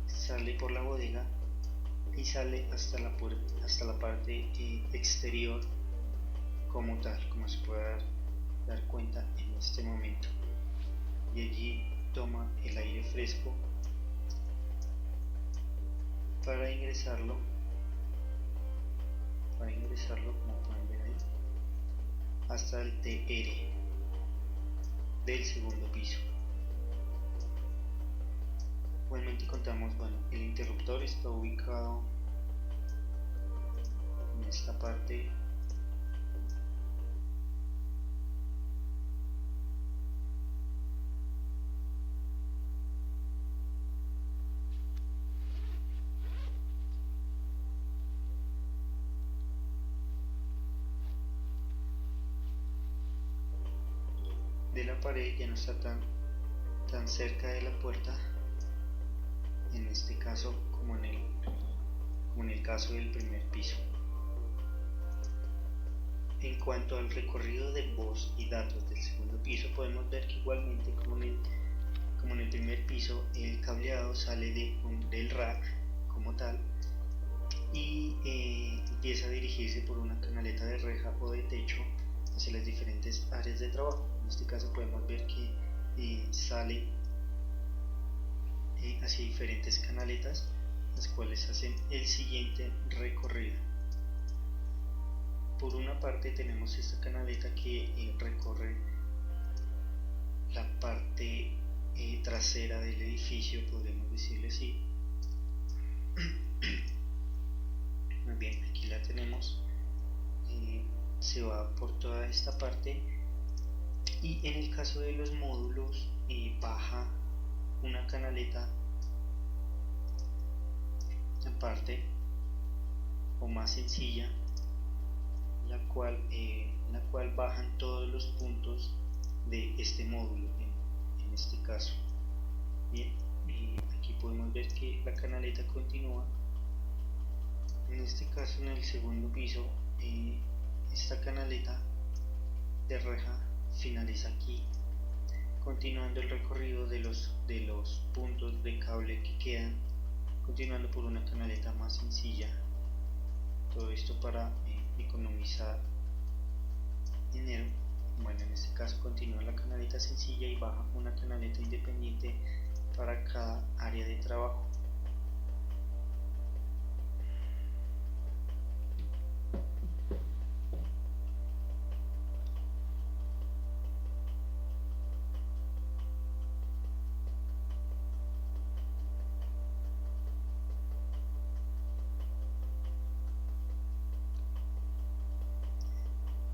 sale por la bodega y sale hasta la parte exterior como tal, como se puede dar cuenta en este momento, y allí toma el aire fresco para ingresarlo, como pueden ver ahí, hasta el TR del segundo piso. Igualmente contamos, el interruptor está ubicado en esta parte de la pared, ya no está tan cerca de la puerta, en este caso como en el caso del primer piso. En cuanto al recorrido de voz y datos del segundo piso, podemos ver que igualmente como en el primer piso, el cableado sale del rack como tal y empieza a dirigirse por una canaleta de reja o de techo hacia las diferentes áreas de trabajo. En este caso podemos ver que sale hacia diferentes canaletas, las cuales hacen el siguiente recorrido. Por una parte tenemos esta canaleta que recorre la parte trasera del edificio, podemos decirle así. Muy bien, aquí la tenemos. Se va por toda esta parte, y en el caso de los módulos baja una canaleta aparte o más sencilla, la cual bajan todos los puntos de este módulo en este caso. Bien, aquí podemos ver que la canaleta continúa. En este caso, en el segundo piso, esta canaleta de reja finaliza aquí, continuando el recorrido de los puntos de cable que quedan, continuando por una canaleta más sencilla. Todo esto para economizar dinero. Bueno, en este caso continúa la canaleta sencilla y baja una canaleta independiente para cada área de trabajo.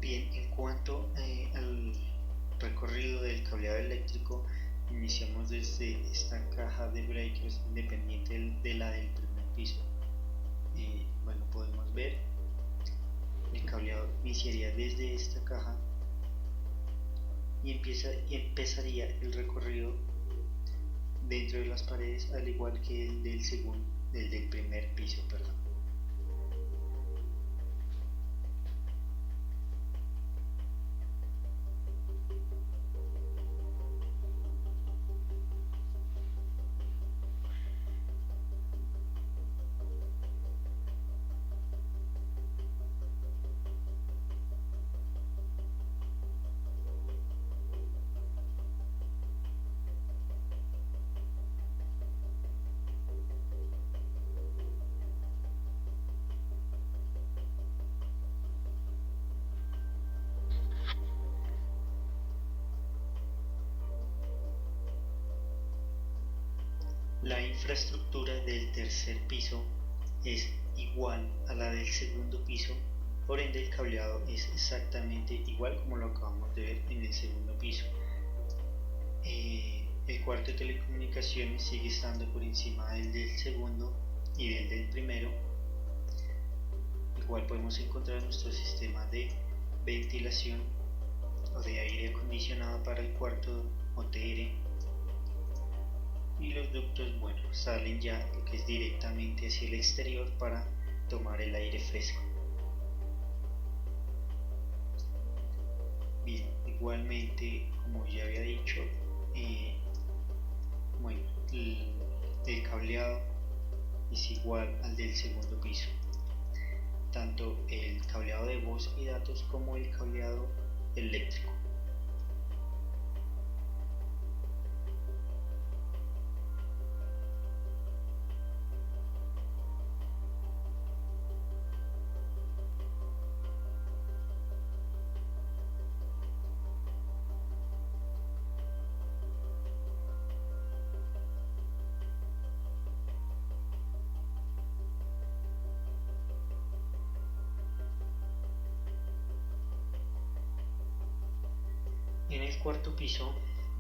Bien, en cuanto al recorrido del cableado eléctrico, iniciamos desde esta caja de breakers independiente de la del primer piso. Podemos ver cableado iniciaría desde esta caja y empezaría el recorrido dentro de las paredes, al igual que el del primer piso, perdón. La infraestructura del tercer piso es igual a la del segundo piso, por ende el cableado es exactamente igual como lo acabamos de ver en el segundo piso. El cuarto de telecomunicaciones sigue estando por encima del segundo y del primero. Igual podemos encontrar nuestro sistema de ventilación o de aire acondicionado para el cuarto OTR. Y los ductos, bueno, salen ya lo que es directamente hacia el exterior para tomar el aire fresco. Bien, igualmente, como ya había dicho, bueno, el cableado es igual al del segundo piso, tanto el cableado de voz y datos como el cableado eléctrico. En el cuarto piso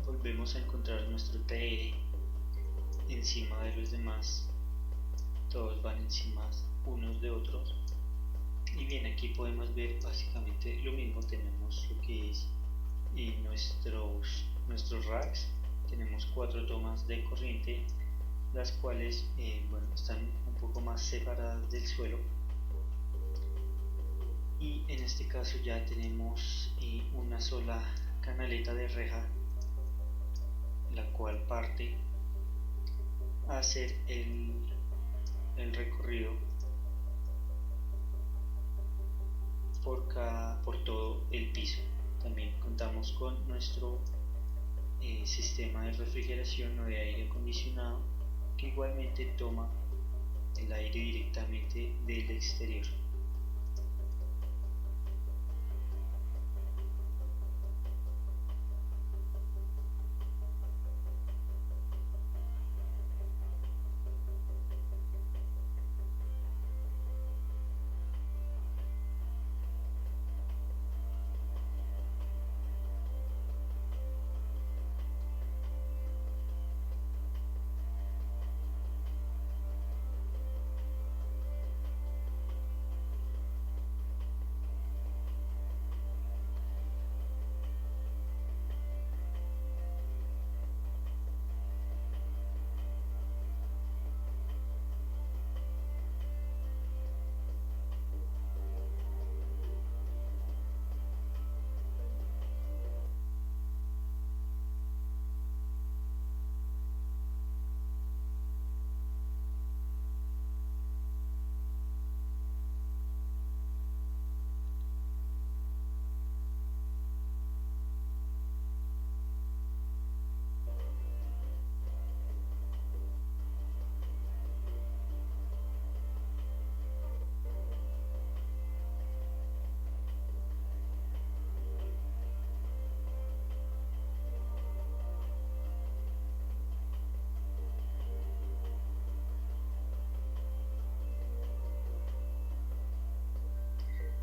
volvemos a encontrar nuestro TR encima de los demás, todos van encima unos de otros. Y bien, aquí podemos ver básicamente lo mismo. Tenemos lo que es nuestros racks. Tenemos 4 tomas de corriente, las cuales bueno, están un poco más separadas del suelo. Y en este caso ya tenemos una sola canaleta de reja, la cual parte a hacer el recorrido por todo el piso. También contamos con nuestro sistema de refrigeración o de aire acondicionado, que igualmente toma el aire directamente del exterior.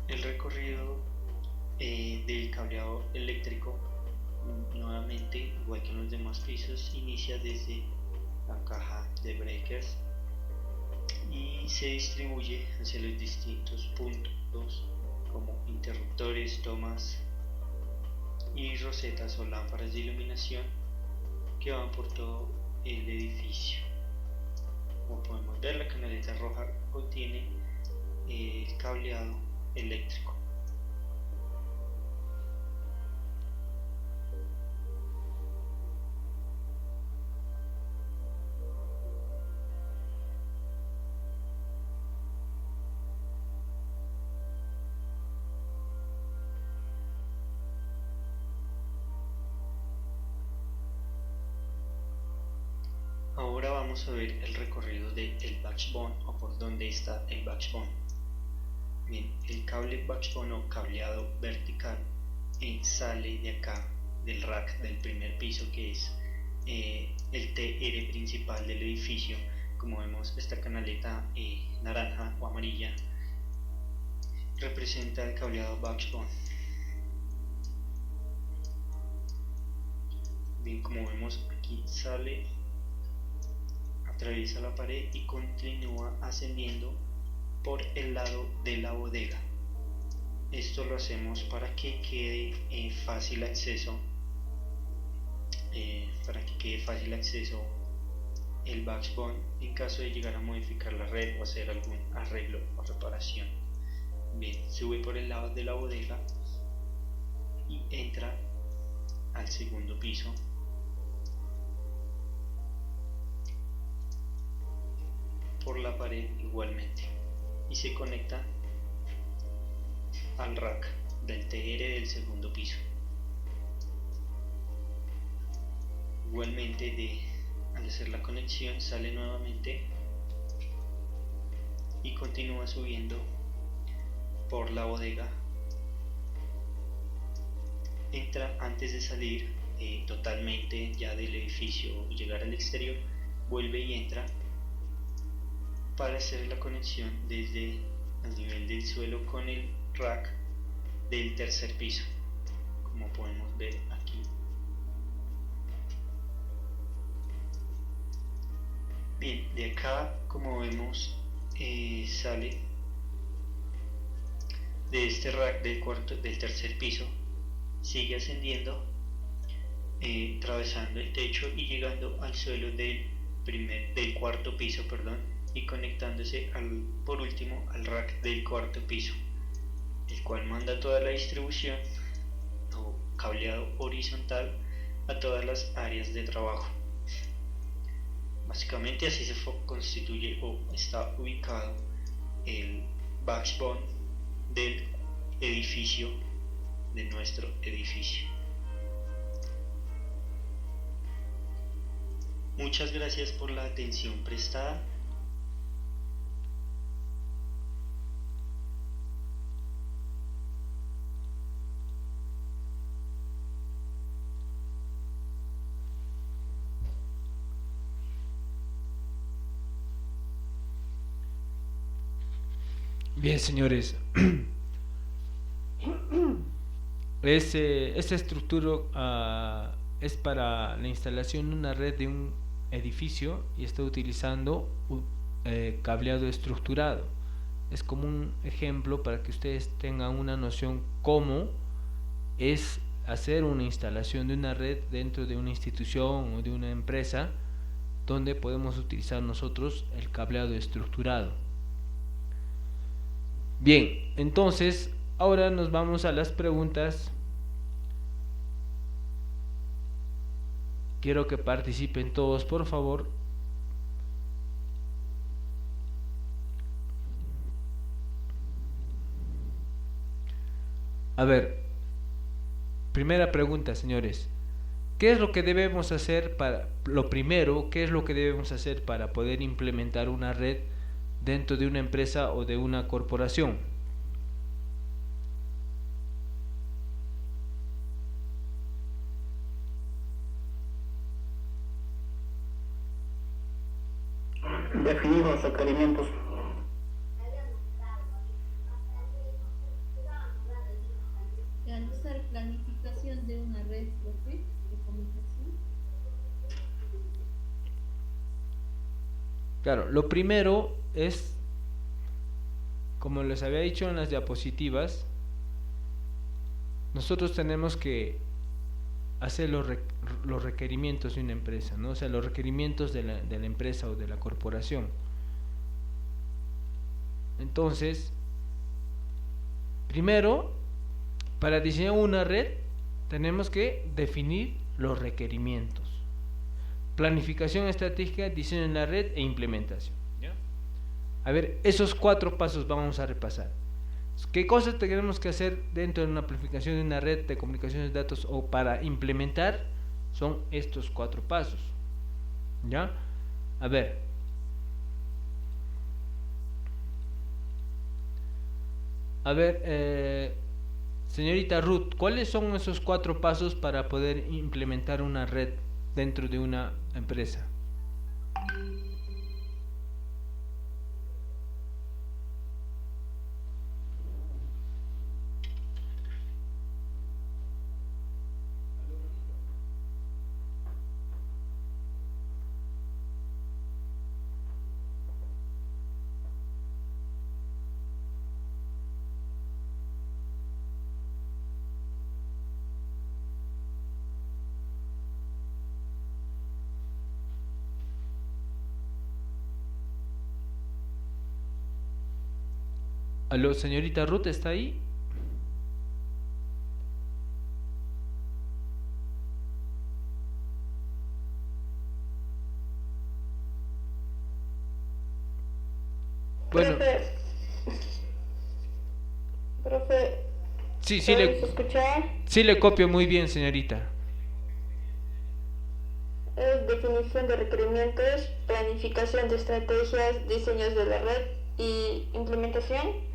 El recorrido del cableado eléctrico, nuevamente, igual que en los demás pisos, inicia desde la caja de breakers y se distribuye hacia los distintos puntos como interruptores conectores, tomas y rosetas o lámparas de iluminación que van por todo el edificio. Como podemos ver, la canaleta roja contiene el cableado eléctrico. Ahora vamos a ver el recorrido del backbone o por dónde está el backbone. Bien, el cable backbone o cableado vertical sale de acá del rack del primer piso, que es el TR principal del edificio. Como vemos, esta canaleta naranja o amarilla representa el cableado backbone. Bien, como vemos aquí sale, atraviesa la pared y continúa ascendiendo por el lado de la bodega. Esto lo hacemos para que quede fácil acceso el backbone en caso de llegar a modificar la red o hacer algún arreglo o reparación. Bien, sube por el lado de la bodega y entra al segundo piso. Por la pared igualmente y se conecta al rack del TR del segundo piso. Igualmente, al hacer la conexión, sale nuevamente y continúa subiendo por la bodega. Entra antes de salir totalmente ya del edificio y llegar al exterior, vuelve y entra para hacer la conexión desde el nivel del suelo con el rack del tercer piso, como podemos ver aquí. Bien, de acá, como vemos, sale de este rack del tercer piso, sigue ascendiendo, atravesando el techo y llegando al suelo del cuarto piso, y conectándose por último al rack del cuarto piso, el cual manda toda la distribución o cableado horizontal a todas las áreas de trabajo. Básicamente así se constituye o está ubicado el backbone del edificio, de nuestro edificio. Muchas gracias por la atención prestada. Bien, señores, esta estructura es para la instalación de una red de un edificio y está utilizando cableado estructurado. Es como un ejemplo para que ustedes tengan una noción cómo es hacer una instalación de una red dentro de una institución o de una empresa, donde podemos utilizar nosotros el cableado estructurado. Bien, entonces ahora nos vamos a las preguntas. Quiero que participen todos, por favor. A ver, primera pregunta, señores. ¿Qué es lo que debemos hacer qué es lo que debemos hacer para poder implementar una red dentro de una empresa o de una corporación? Definir los requerimientos. Realizar planificación de una red, profe, de comunicación. Claro, lo primero es, como les había dicho en las diapositivas, nosotros tenemos que hacer los requerimientos de una empresa, ¿no? O sea, los requerimientos de la empresa o de la corporación. Entonces, primero, para diseñar una red, tenemos que definir los requerimientos. Planificación estratégica, diseño de la red e implementación. ¿Ya? A ver, esos 4 pasos vamos a repasar. ¿Qué cosas tenemos que hacer dentro de una planificación de una red de comunicaciones de datos o para implementar? Son estos 4 pasos. ¿Ya? A ver. Señorita Ruth, ¿cuáles son esos 4 pasos para poder implementar una red dentro de una empresa? Aló, señorita Ruth, ¿está ahí? Bueno, Profe, sí, ¿puedes escuchar? sí le copio muy bien, señorita. Definición de requerimientos, planificación de estrategias, diseños de la red y implementación.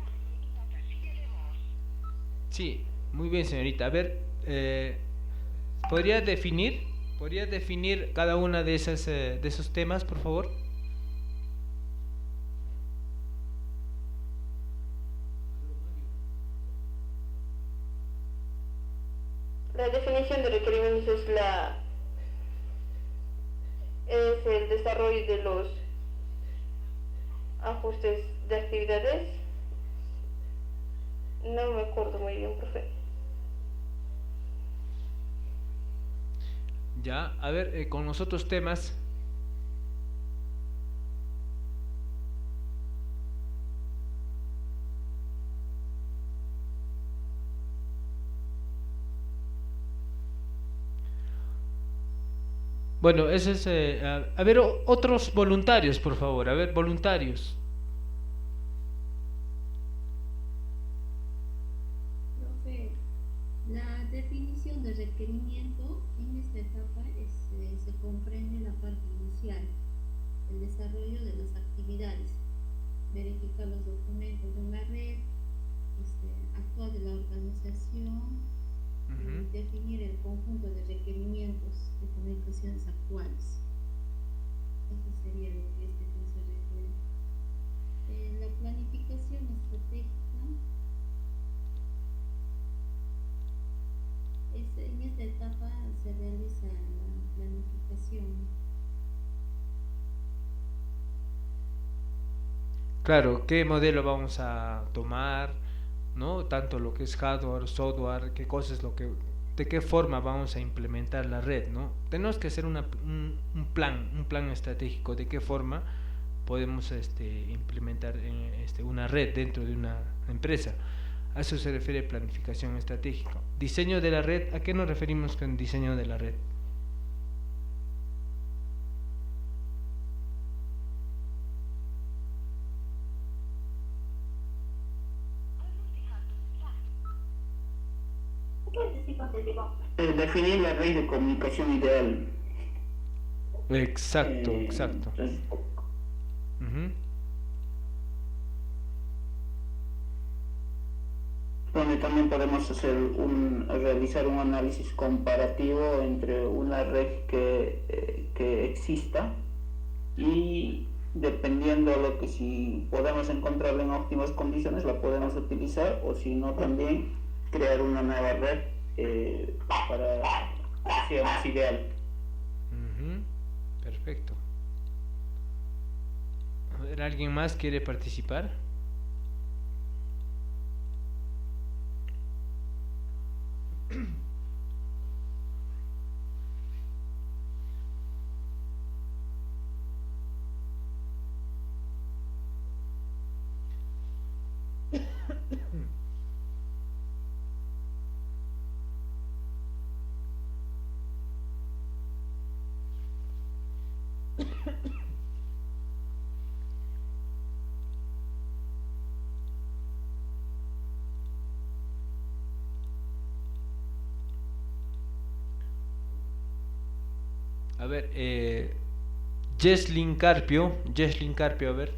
Sí, muy bien, señorita. A ver, ¿podría definir cada una de esos temas, por favor? La definición de requerimientos es el desarrollo de los ajustes de actividades. No me acuerdo muy bien, profe. Ya, a ver, con los otros temas. Bueno, ese es... a ver, otros voluntarios, por favor. A ver, voluntarios. Profe, la definición de requerimiento en esta etapa se comprende la parte inicial, el desarrollo de las actividades, verificar los documentos de una red, actuar de la organización, definir el conjunto de requerimientos de comunicaciones actuales. Eso sería lo que este curso refiere. La planificación estratégica en esta etapa se realiza la planificación. Claro, ¿qué modelo vamos a tomar? ¿No? Tanto lo que es hardware, software, qué cosas, de qué forma vamos a implementar la red, ¿no? Tenemos que hacer un plan estratégico de qué forma podemos implementar una red dentro de una empresa. A eso se refiere planificación estratégica. Diseño de la red, ¿a qué nos referimos con diseño de la red? Definir la red de comunicación ideal. Exacto. Donde también podemos realizar un análisis comparativo entre una red que exista y dependiendo de lo que si podemos encontrarla en óptimas condiciones la podemos utilizar o si no también crear una nueva red para que sea más ideal. Perfecto. A ver, ¿alguien más quiere participar? A ver, Jesslyn Carpio, a ver.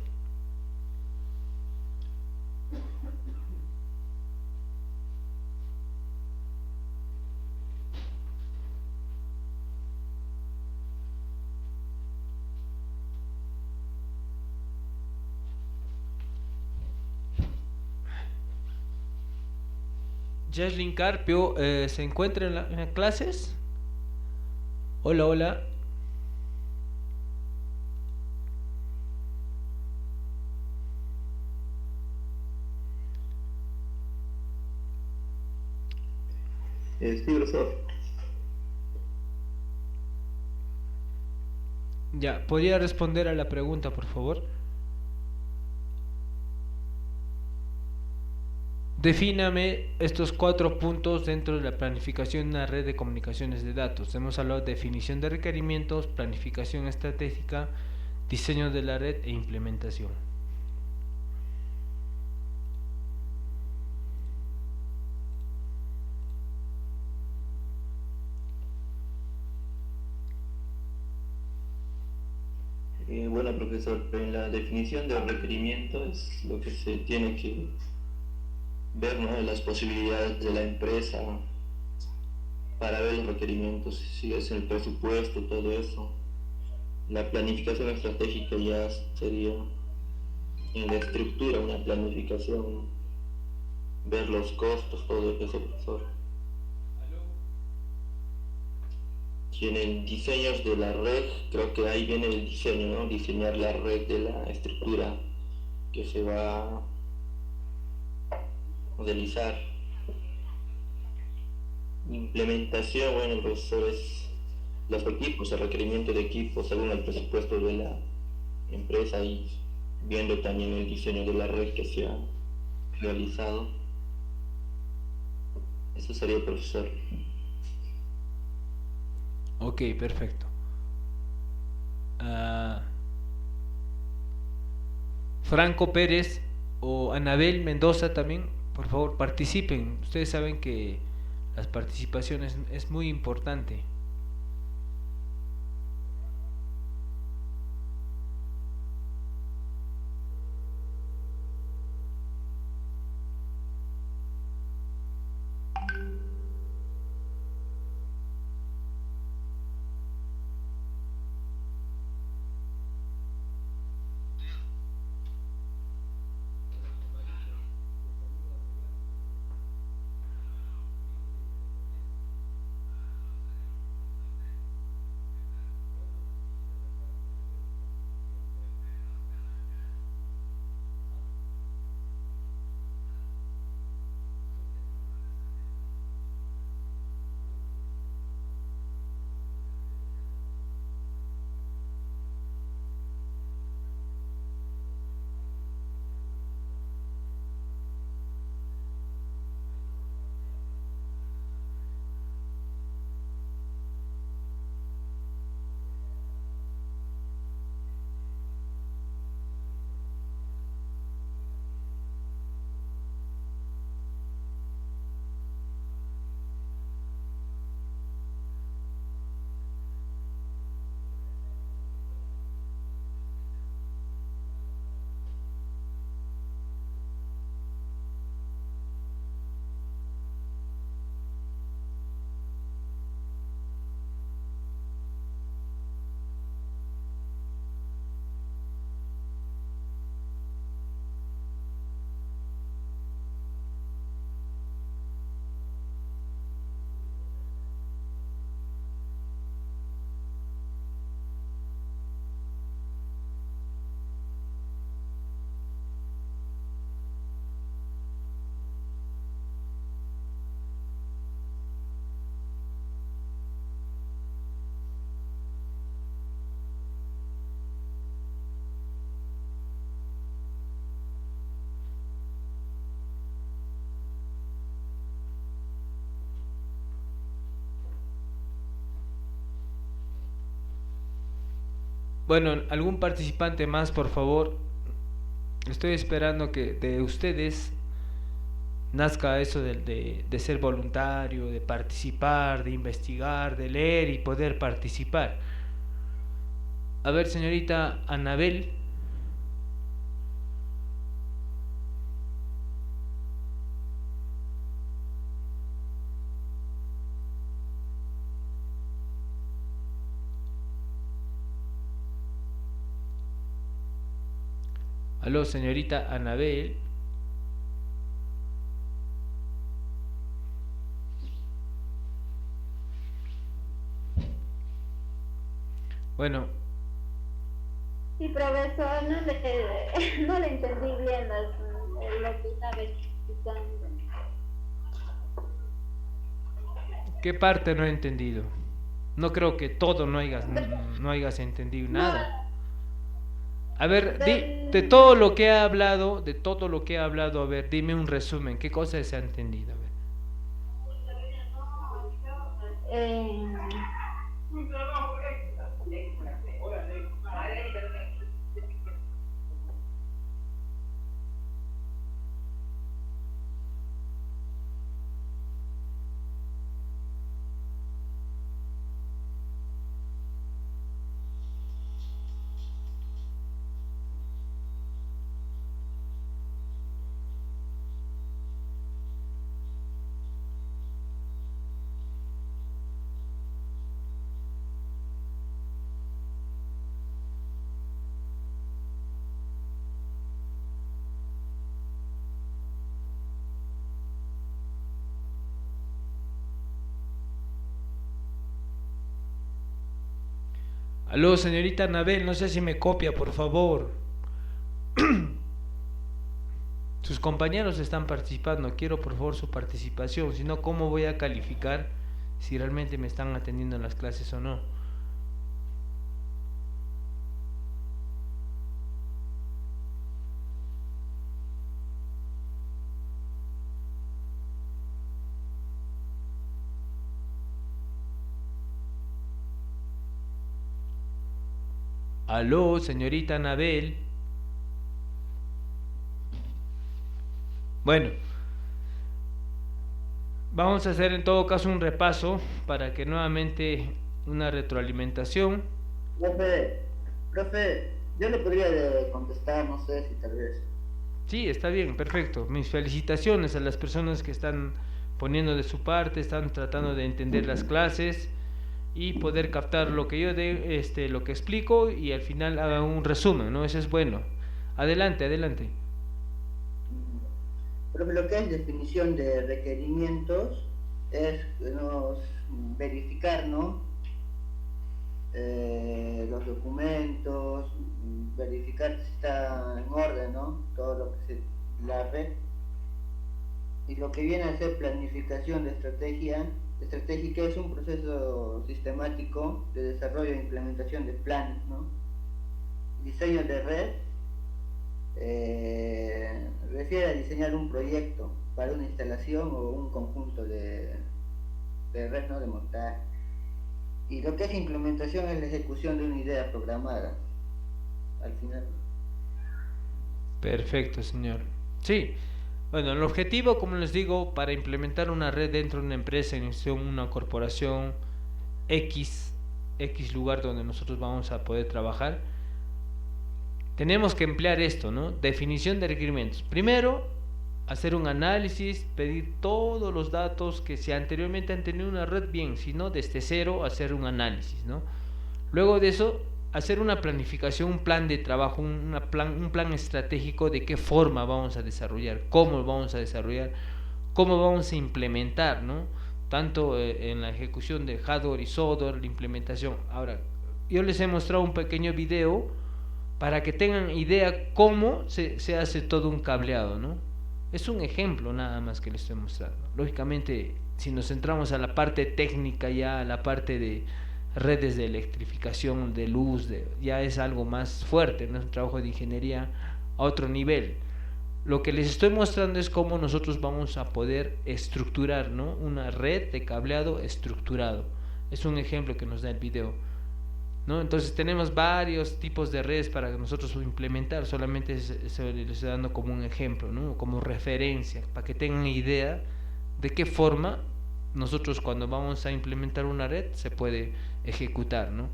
Jesslyn Carpio, ¿se encuentra en las clases? Hola, hola. Sí, profesor. Ya, ¿podría responder a la pregunta, por favor? Defíname estos 4 puntos dentro de la planificación de una red de comunicaciones de datos. Hemos hablado de definición de requerimientos, planificación estratégica, diseño de la red e implementación. Bueno, profesor, en la definición del requerimiento es lo que se tiene que ver, ¿no? Las posibilidades de la empresa para ver los requerimientos, si es el presupuesto, todo eso. La planificación estratégica ya sería en la estructura, una planificación, ver los costos, todo eso, profesor. Tienen diseños de la red, creo que ahí viene el diseño, ¿no? Diseñar la red de la estructura que se va a modelizar. Implementación, bueno, profesor, es los equipos, el requerimiento de equipos según el presupuesto de la empresa y viendo también el diseño de la red que se ha realizado. Eso sería, profesor. Ok, perfecto. Franco Pérez o Anabel Mendoza también, por favor, participen. Ustedes saben que las participaciones es muy importante. Bueno, algún participante más, por favor. Estoy esperando que de ustedes nazca eso de ser voluntario, de participar, de investigar, de leer y poder participar. A ver, señorita Anabel. Aló, señorita Anabel. Bueno. Sí, profesor, no le entendí bien lo que estaba explicando. ¿Qué parte no he entendido? No creo que todo no hayas entendido nada. A ver, de todo lo que he hablado, a ver, dime un resumen. ¿Qué cosas se ha entendido? A ver. Aló, señorita Anabel, no sé si me copia, por favor. Sus compañeros están participando, quiero por favor su participación, si no, ¿cómo voy a calificar si realmente me están atendiendo en las clases o no? Aló, señorita Anabel. Bueno, vamos a hacer en todo caso un repaso para que nuevamente una retroalimentación. Profe, yo le podría contestar, no sé si tal vez. Sí, está bien, perfecto. Mis felicitaciones a las personas que están poniendo de su parte, están tratando de entender las clases y poder captar lo que yo lo que explico y al final haga un resumen, ¿no? Eso es bueno. Adelante, adelante. Pero lo que es definición de requerimientos es verificar, ¿no? Los documentos, verificar si está en orden, ¿no? Todo lo que la red. Y lo que viene a ser planificación de estratégica es un proceso sistemático de desarrollo e implementación de planes, ¿no? Diseño de red refiere a diseñar un proyecto para una instalación o un conjunto de red, ¿no? De montaje. Y lo que es implementación es la ejecución de una idea programada al final. Perfecto, señor. Sí. Bueno, el objetivo, como les digo, para implementar una red dentro de una empresa, una corporación, X lugar donde nosotros vamos a poder trabajar, tenemos que emplear esto, ¿no? Definición de requerimientos. Primero, hacer un análisis, pedir todos los datos que si anteriormente han tenido una red, bien, si no, desde cero, hacer un análisis, ¿no? Luego de eso, hacer una planificación, un plan de trabajo, un plan estratégico de qué forma vamos a desarrollar, cómo vamos a desarrollar, cómo vamos a implementar, ¿no? Tanto en la ejecución de hardware y software, la implementación. Ahora, yo les he mostrado un pequeño video para que tengan idea cómo se hace todo un cableado, ¿no? Es un ejemplo nada más que les estoy mostrando. Lógicamente, si nos centramos a la parte técnica, ya a la parte de redes de electrificación, de luz, ya es algo más fuerte, ¿no? Es un trabajo de ingeniería a otro nivel. Lo que les estoy mostrando es cómo nosotros vamos a poder estructurar, ¿no? Una red de cableado estructurado. Es un ejemplo que nos da el video. ¿no? Entonces tenemos varios tipos de redes para nosotros implementar, solamente les estoy dando como un ejemplo, ¿no? Como referencia, para que tengan idea de qué forma nosotros cuando vamos a implementar una red se puede ejecutar, ¿no?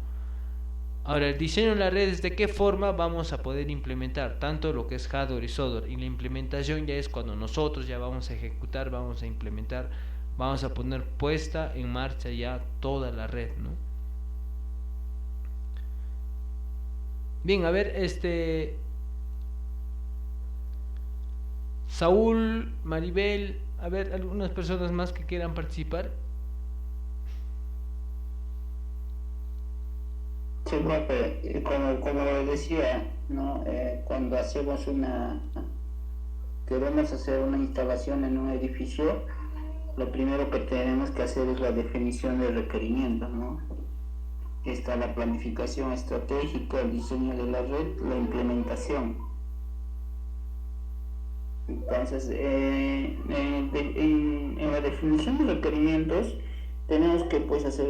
Ahora, el diseño de la red es de qué forma vamos a poder implementar tanto lo que es hardware y software, y la implementación ya es cuando nosotros ya vamos a ejecutar, vamos a implementar, vamos a poner puesta en marcha ya toda la red, ¿no? Bien, a ver, Saúl, Maribel, a ver, algunas personas más que quieran participar. Sí, profe, como decía, ¿no? Cuando queremos hacer una instalación en un edificio, lo primero que tenemos que hacer es la definición de requerimientos, ¿no? Está la planificación estratégica, el diseño de la red, la implementación. Entonces, en la definición de requerimientos tenemos que pues hacer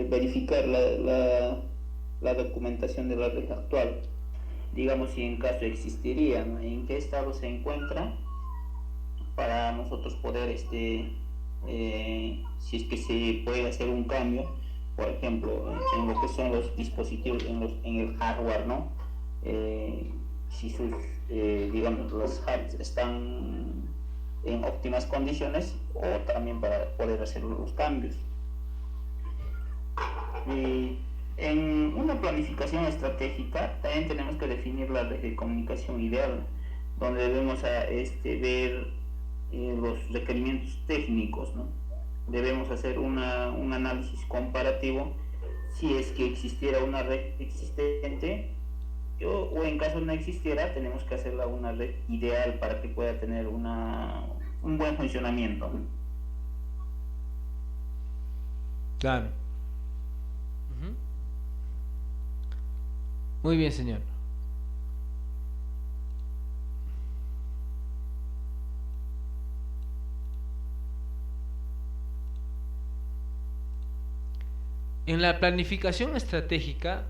verificar la documentación de la red actual, digamos si en caso existiría, ¿no? En qué estado se encuentra para nosotros poder si es que se puede hacer un cambio, por ejemplo en lo que son los dispositivos, en el hardware, ¿no? Si sus digamos los hardware están en óptimas condiciones, o también para poder hacer los cambios. Y en una planificación estratégica también tenemos que definir la red de comunicación ideal, donde debemos ver los requerimientos técnicos, ¿no? Debemos hacer un análisis comparativo si es que existiera una red existente, o en caso no existiera, tenemos que hacerla una red ideal para que pueda tener un buen funcionamiento. Claro. Muy bien, señor. En la planificación estratégica,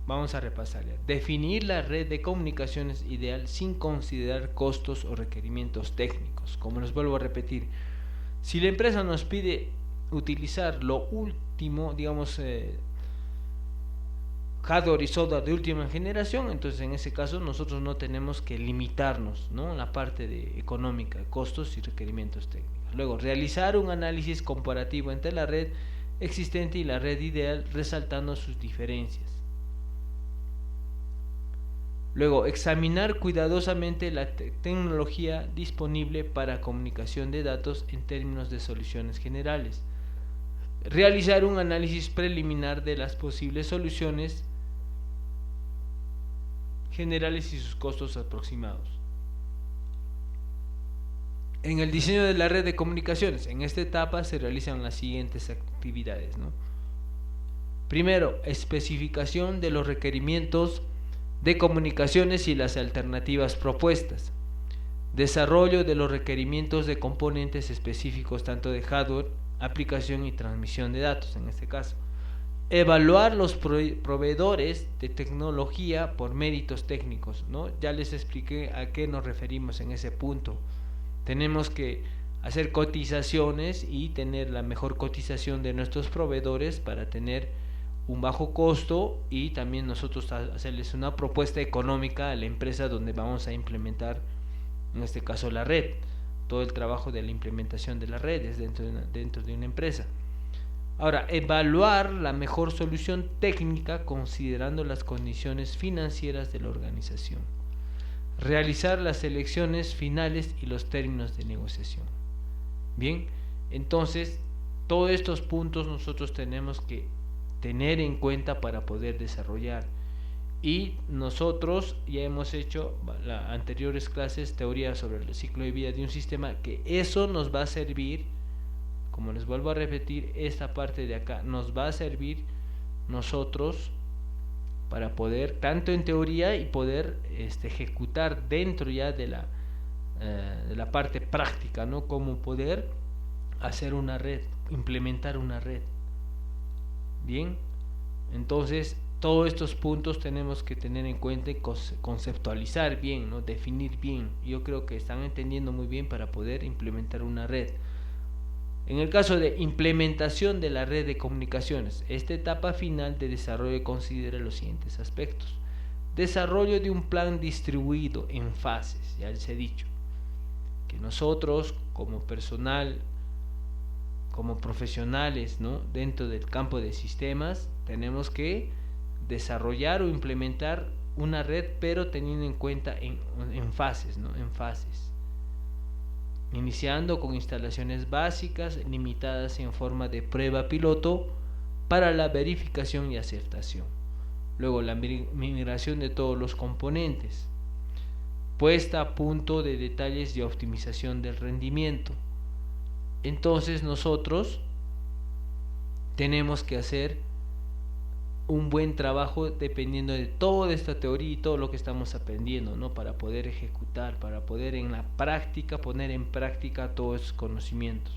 vamos a repasar ya. Definir la red de comunicaciones ideal sin considerar costos o requerimientos técnicos. Como les vuelvo a repetir, si la empresa nos pide utilizar lo último, digamos, hardware y software de última generación, entonces en ese caso nosotros no tenemos que limitarnos, ¿no?, en la parte económica, de costos y requerimientos técnicos. Luego, realizar un análisis comparativo entre la red existente y la red ideal, resaltando sus diferencias. Luego, examinar cuidadosamente la tecnología disponible para comunicación de datos en términos de soluciones generales. Realizar un análisis preliminar de las posibles soluciones generales y sus costos aproximados. En el diseño de la red de comunicaciones, en esta etapa se realizan las siguientes actividades, ¿no? Primero, especificación de los requerimientos de comunicaciones y las alternativas propuestas. Desarrollo de los requerimientos de componentes específicos tanto de hardware, aplicación y transmisión de datos en este caso. Evaluar los proveedores de tecnología por méritos técnicos, ¿no? Ya les expliqué a qué nos referimos en ese punto. Tenemos que hacer cotizaciones y tener la mejor cotización de nuestros proveedores para tener un bajo costo, y también nosotros hacerles una propuesta económica a la empresa donde vamos a implementar, en este caso, la red. Todo el trabajo de la implementación de las redes dentro de una empresa. Ahora, evaluar la mejor solución técnica considerando las condiciones financieras de la organización. Realizar las elecciones finales y los términos de negociación. Bien, entonces todos estos puntos nosotros tenemos que tener en cuenta para poder desarrollar. Y nosotros ya hemos hecho las anteriores clases, teoría sobre el ciclo de vida de un sistema, que eso nos va a servir, como les vuelvo a repetir, esta parte de acá nos va a servir nosotros para poder, tanto en teoría, y poder ejecutar dentro ya de la parte práctica, ¿no? Cómo poder hacer una red, implementar una red. Bien, Entonces, todos estos puntos tenemos que tener en cuenta y conceptualizar bien, ¿no? Definir bien. Yo creo que están entendiendo muy bien para poder implementar una red. En el caso de implementación de la red de comunicaciones, esta etapa final de desarrollo considera los siguientes aspectos. Desarrollo de un plan distribuido en fases, ya les he dicho, que nosotros como personal, como profesionales, ¿no? Dentro del campo de sistemas, tenemos que desarrollar o implementar una red, pero teniendo en cuenta en fases, ¿no? En fases. Iniciando con instalaciones básicas limitadas en forma de prueba piloto para la verificación y aceptación. Luego la migración de todos los componentes. Puesta a punto de detalles de optimización del rendimiento. Entonces nosotros tenemos que hacer un buen trabajo dependiendo de toda esta teoría y todo lo que estamos aprendiendo, ¿no? Para poder ejecutar, para poder en la práctica poner en práctica todos esos conocimientos.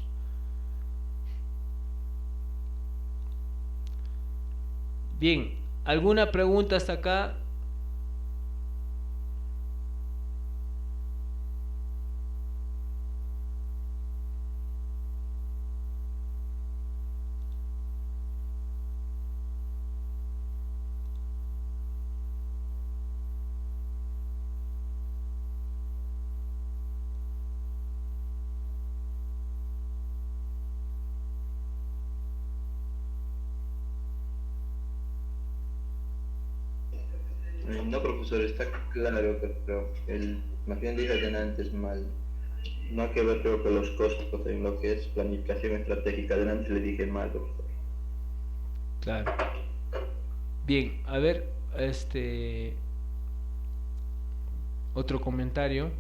Bien, ¿alguna pregunta hasta acá? No, profesor, está claro, pero más bien dije antes mal. No hay que ver, creo que los costos en lo que es planificación estratégica. Adelante le dije mal, profesor. Claro. Bien, a ver, otro comentario.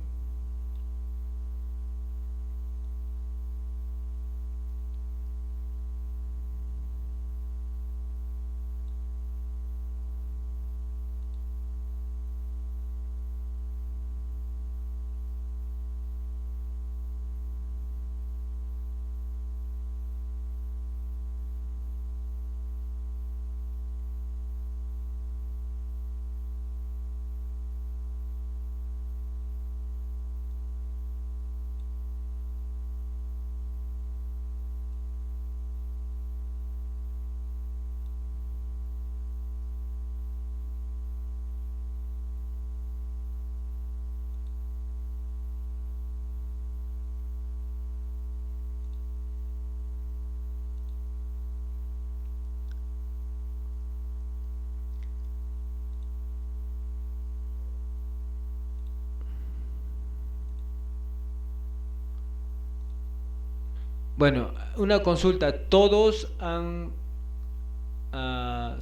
Bueno, una consulta. ¿Todos han,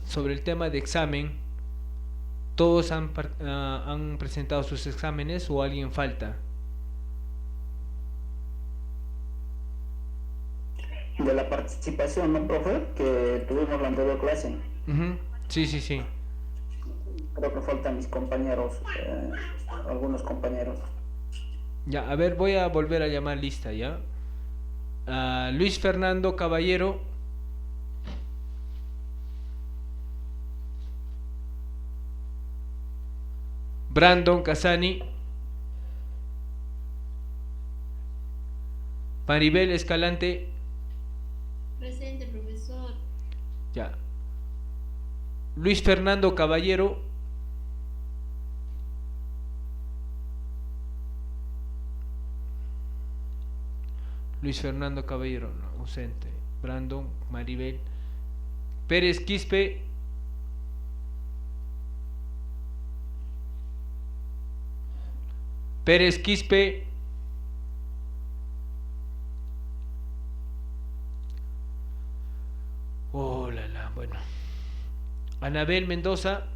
sobre el tema de examen, todos han presentado sus exámenes o alguien falta? De la participación, ¿no, profe? Que tuvimos la anterior clase. Sí, sí, sí. Creo que faltan mis compañeros, algunos compañeros. Ya, a ver, voy a volver a llamar lista, ¿ya? Luis Fernando Caballero. Brandon Casani. Maribel Escalante. Presente, profesor. Ya. Luis Fernando Caballero. Luis Fernando Caballero, no, ausente. Brandon, Maribel. Pérez Quispe. Pérez Quispe. Oh, bueno. Anabel Mendoza.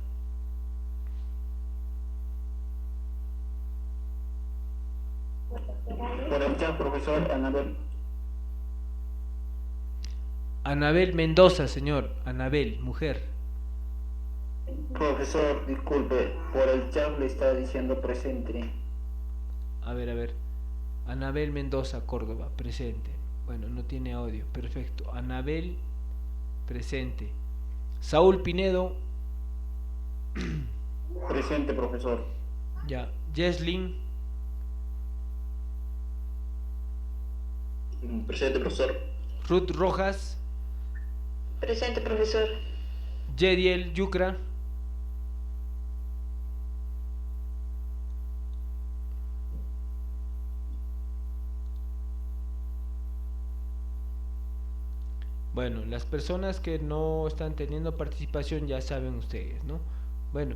Por el chat, profesor, Anabel. Anabel Mendoza, señor. Anabel, mujer. Profesor, disculpe, por el chat le está diciendo presente. A ver. Anabel Mendoza, Córdoba, presente. Bueno, no tiene audio. Perfecto. Anabel, presente. Saúl Pinedo. Presente, profesor. Ya. Jesslyn. Presente, profesor. Ruth Rojas. Presente, profesor. Yediel Yucra. Bueno, las personas que no están teniendo participación ya saben ustedes, ¿no? Bueno,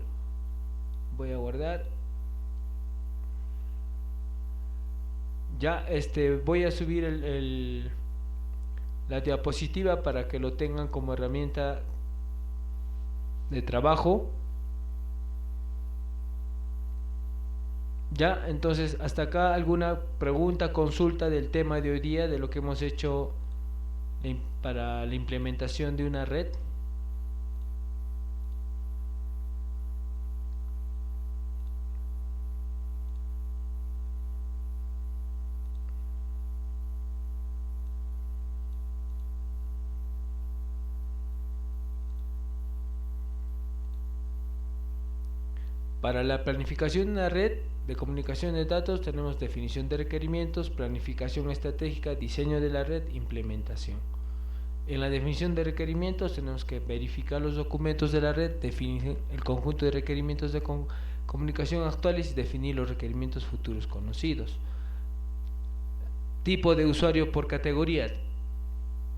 voy a guardar. Ya, voy a subir la diapositiva para que lo tengan como herramienta de trabajo. Ya, entonces hasta acá alguna pregunta, consulta del tema de hoy día, de lo que hemos hecho para la implementación de una red. Para la planificación de una red de comunicación de datos tenemos definición de requerimientos, planificación estratégica, diseño de la red, implementación. En la definición de requerimientos tenemos que verificar los documentos de la red, definir el conjunto de requerimientos de comunicación actuales y definir los requerimientos futuros conocidos. Tipo de usuario por categoría.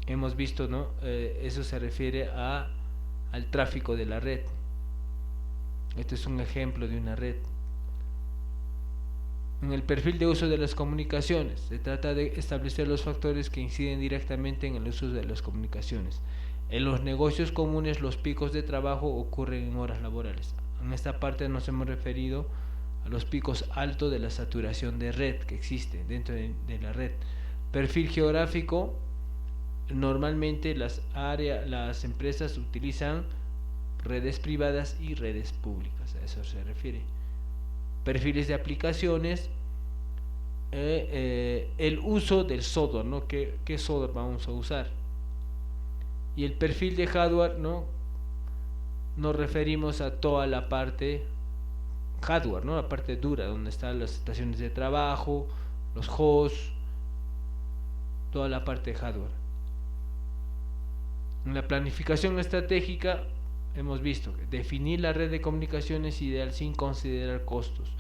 Hemos visto, ¿no? Eso se refiere al tráfico de la red. Este es un ejemplo de una red. En el perfil de uso de las comunicaciones, se trata de establecer los factores que inciden directamente en el uso de las comunicaciones. En los negocios comunes, los picos de trabajo ocurren en horas laborales. En esta parte nos hemos referido a los picos altos de la saturación de red que existe dentro de la red. Perfil geográfico, normalmente las empresas utilizan redes privadas y redes públicas, a eso se refiere. Perfiles de aplicaciones, el uso del software, ¿no? ¿Qué software vamos a usar? Y el perfil de hardware, ¿no? Nos referimos a toda la parte hardware, ¿no? La parte dura, donde están las estaciones de trabajo, los hosts, toda la parte de hardware. En la planificación estratégica hemos visto que definir la red de comunicaciones ideal sin considerar costos,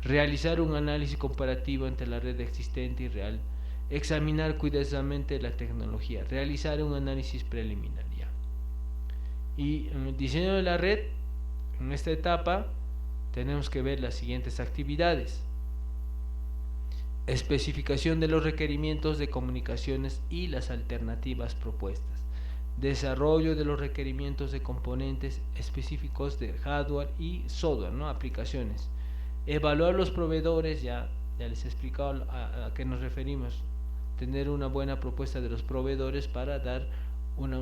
realizar un análisis comparativo entre la red existente y real, examinar cuidadosamente la tecnología, realizar un análisis preliminar. Ya. Y en el diseño de la red, en esta etapa tenemos que ver las siguientes actividades: especificación de los requerimientos de comunicaciones y las alternativas propuestas, desarrollo de los requerimientos de componentes específicos de hardware y software, ¿no? Aplicaciones, evaluar los proveedores, ya les he explicado a qué nos referimos, tener una buena propuesta de los proveedores para dar una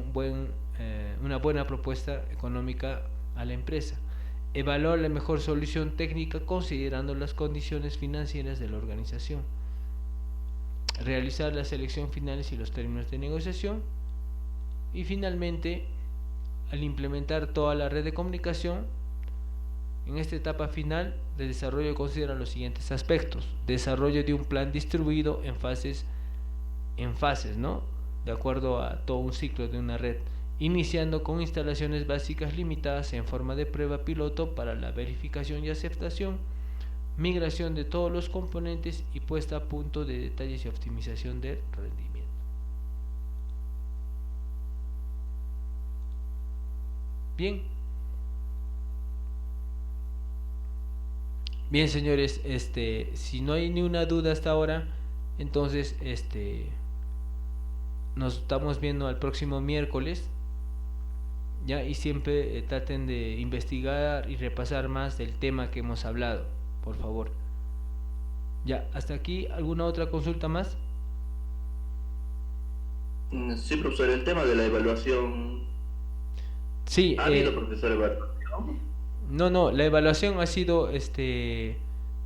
buena propuesta económica a la empresa, evaluar la mejor solución técnica considerando las condiciones financieras de la organización, realizar la selección finales y los términos de negociación. Y finalmente, al implementar toda la red de comunicación, en esta etapa final de desarrollo considera los siguientes aspectos: desarrollo de un plan distribuido en fases, ¿no? De acuerdo a todo un ciclo de una red, iniciando con instalaciones básicas limitadas en forma de prueba piloto para la verificación y aceptación, migración de todos los componentes y puesta a punto de detalles y optimización del rendimiento. Bien, señores, si no hay ni una duda hasta ahora, entonces nos estamos viendo al próximo miércoles, ya, y siempre traten de investigar y repasar más del tema que hemos hablado, por favor. Ya, hasta aquí. ¿Alguna otra consulta más? Sí, profesor, el tema de la evaluación. Sí. ¿Ha habido, profesor, evaluación? No, la evaluación ha sido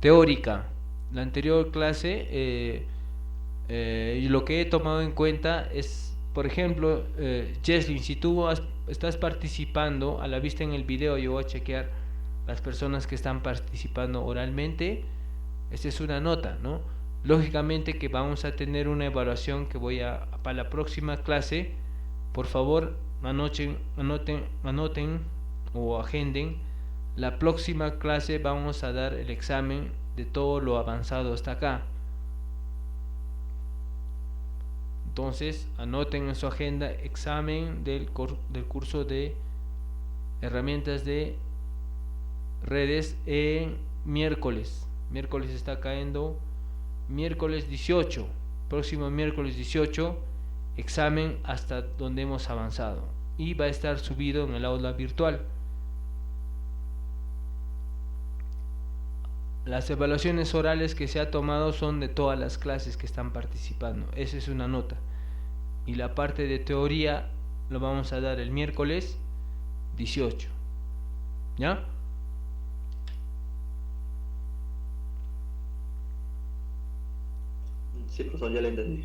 teórica. La anterior clase, y lo que he tomado en cuenta es por ejemplo, Jesslyn, si tú estás participando, a la vista en el video yo voy a chequear las personas que están participando oralmente. Esta es una nota, ¿no? Lógicamente que vamos a tener una evaluación que para la próxima clase. Por favor, anoten o agenden. La próxima clase vamos a dar el examen de todo lo avanzado hasta acá. Entonces, anoten en su agenda examen del curso de herramientas de redes en miércoles. Miércoles está cayendo miércoles 18. Próximo miércoles 18, examen hasta donde hemos avanzado. Y va a estar subido en el aula virtual. Las evaluaciones orales que se ha tomado son de todas las clases que están participando. Esa es una nota. Y la parte de teoría lo vamos a dar el miércoles 18. ¿Ya? Sí, profesor, ya le entendí.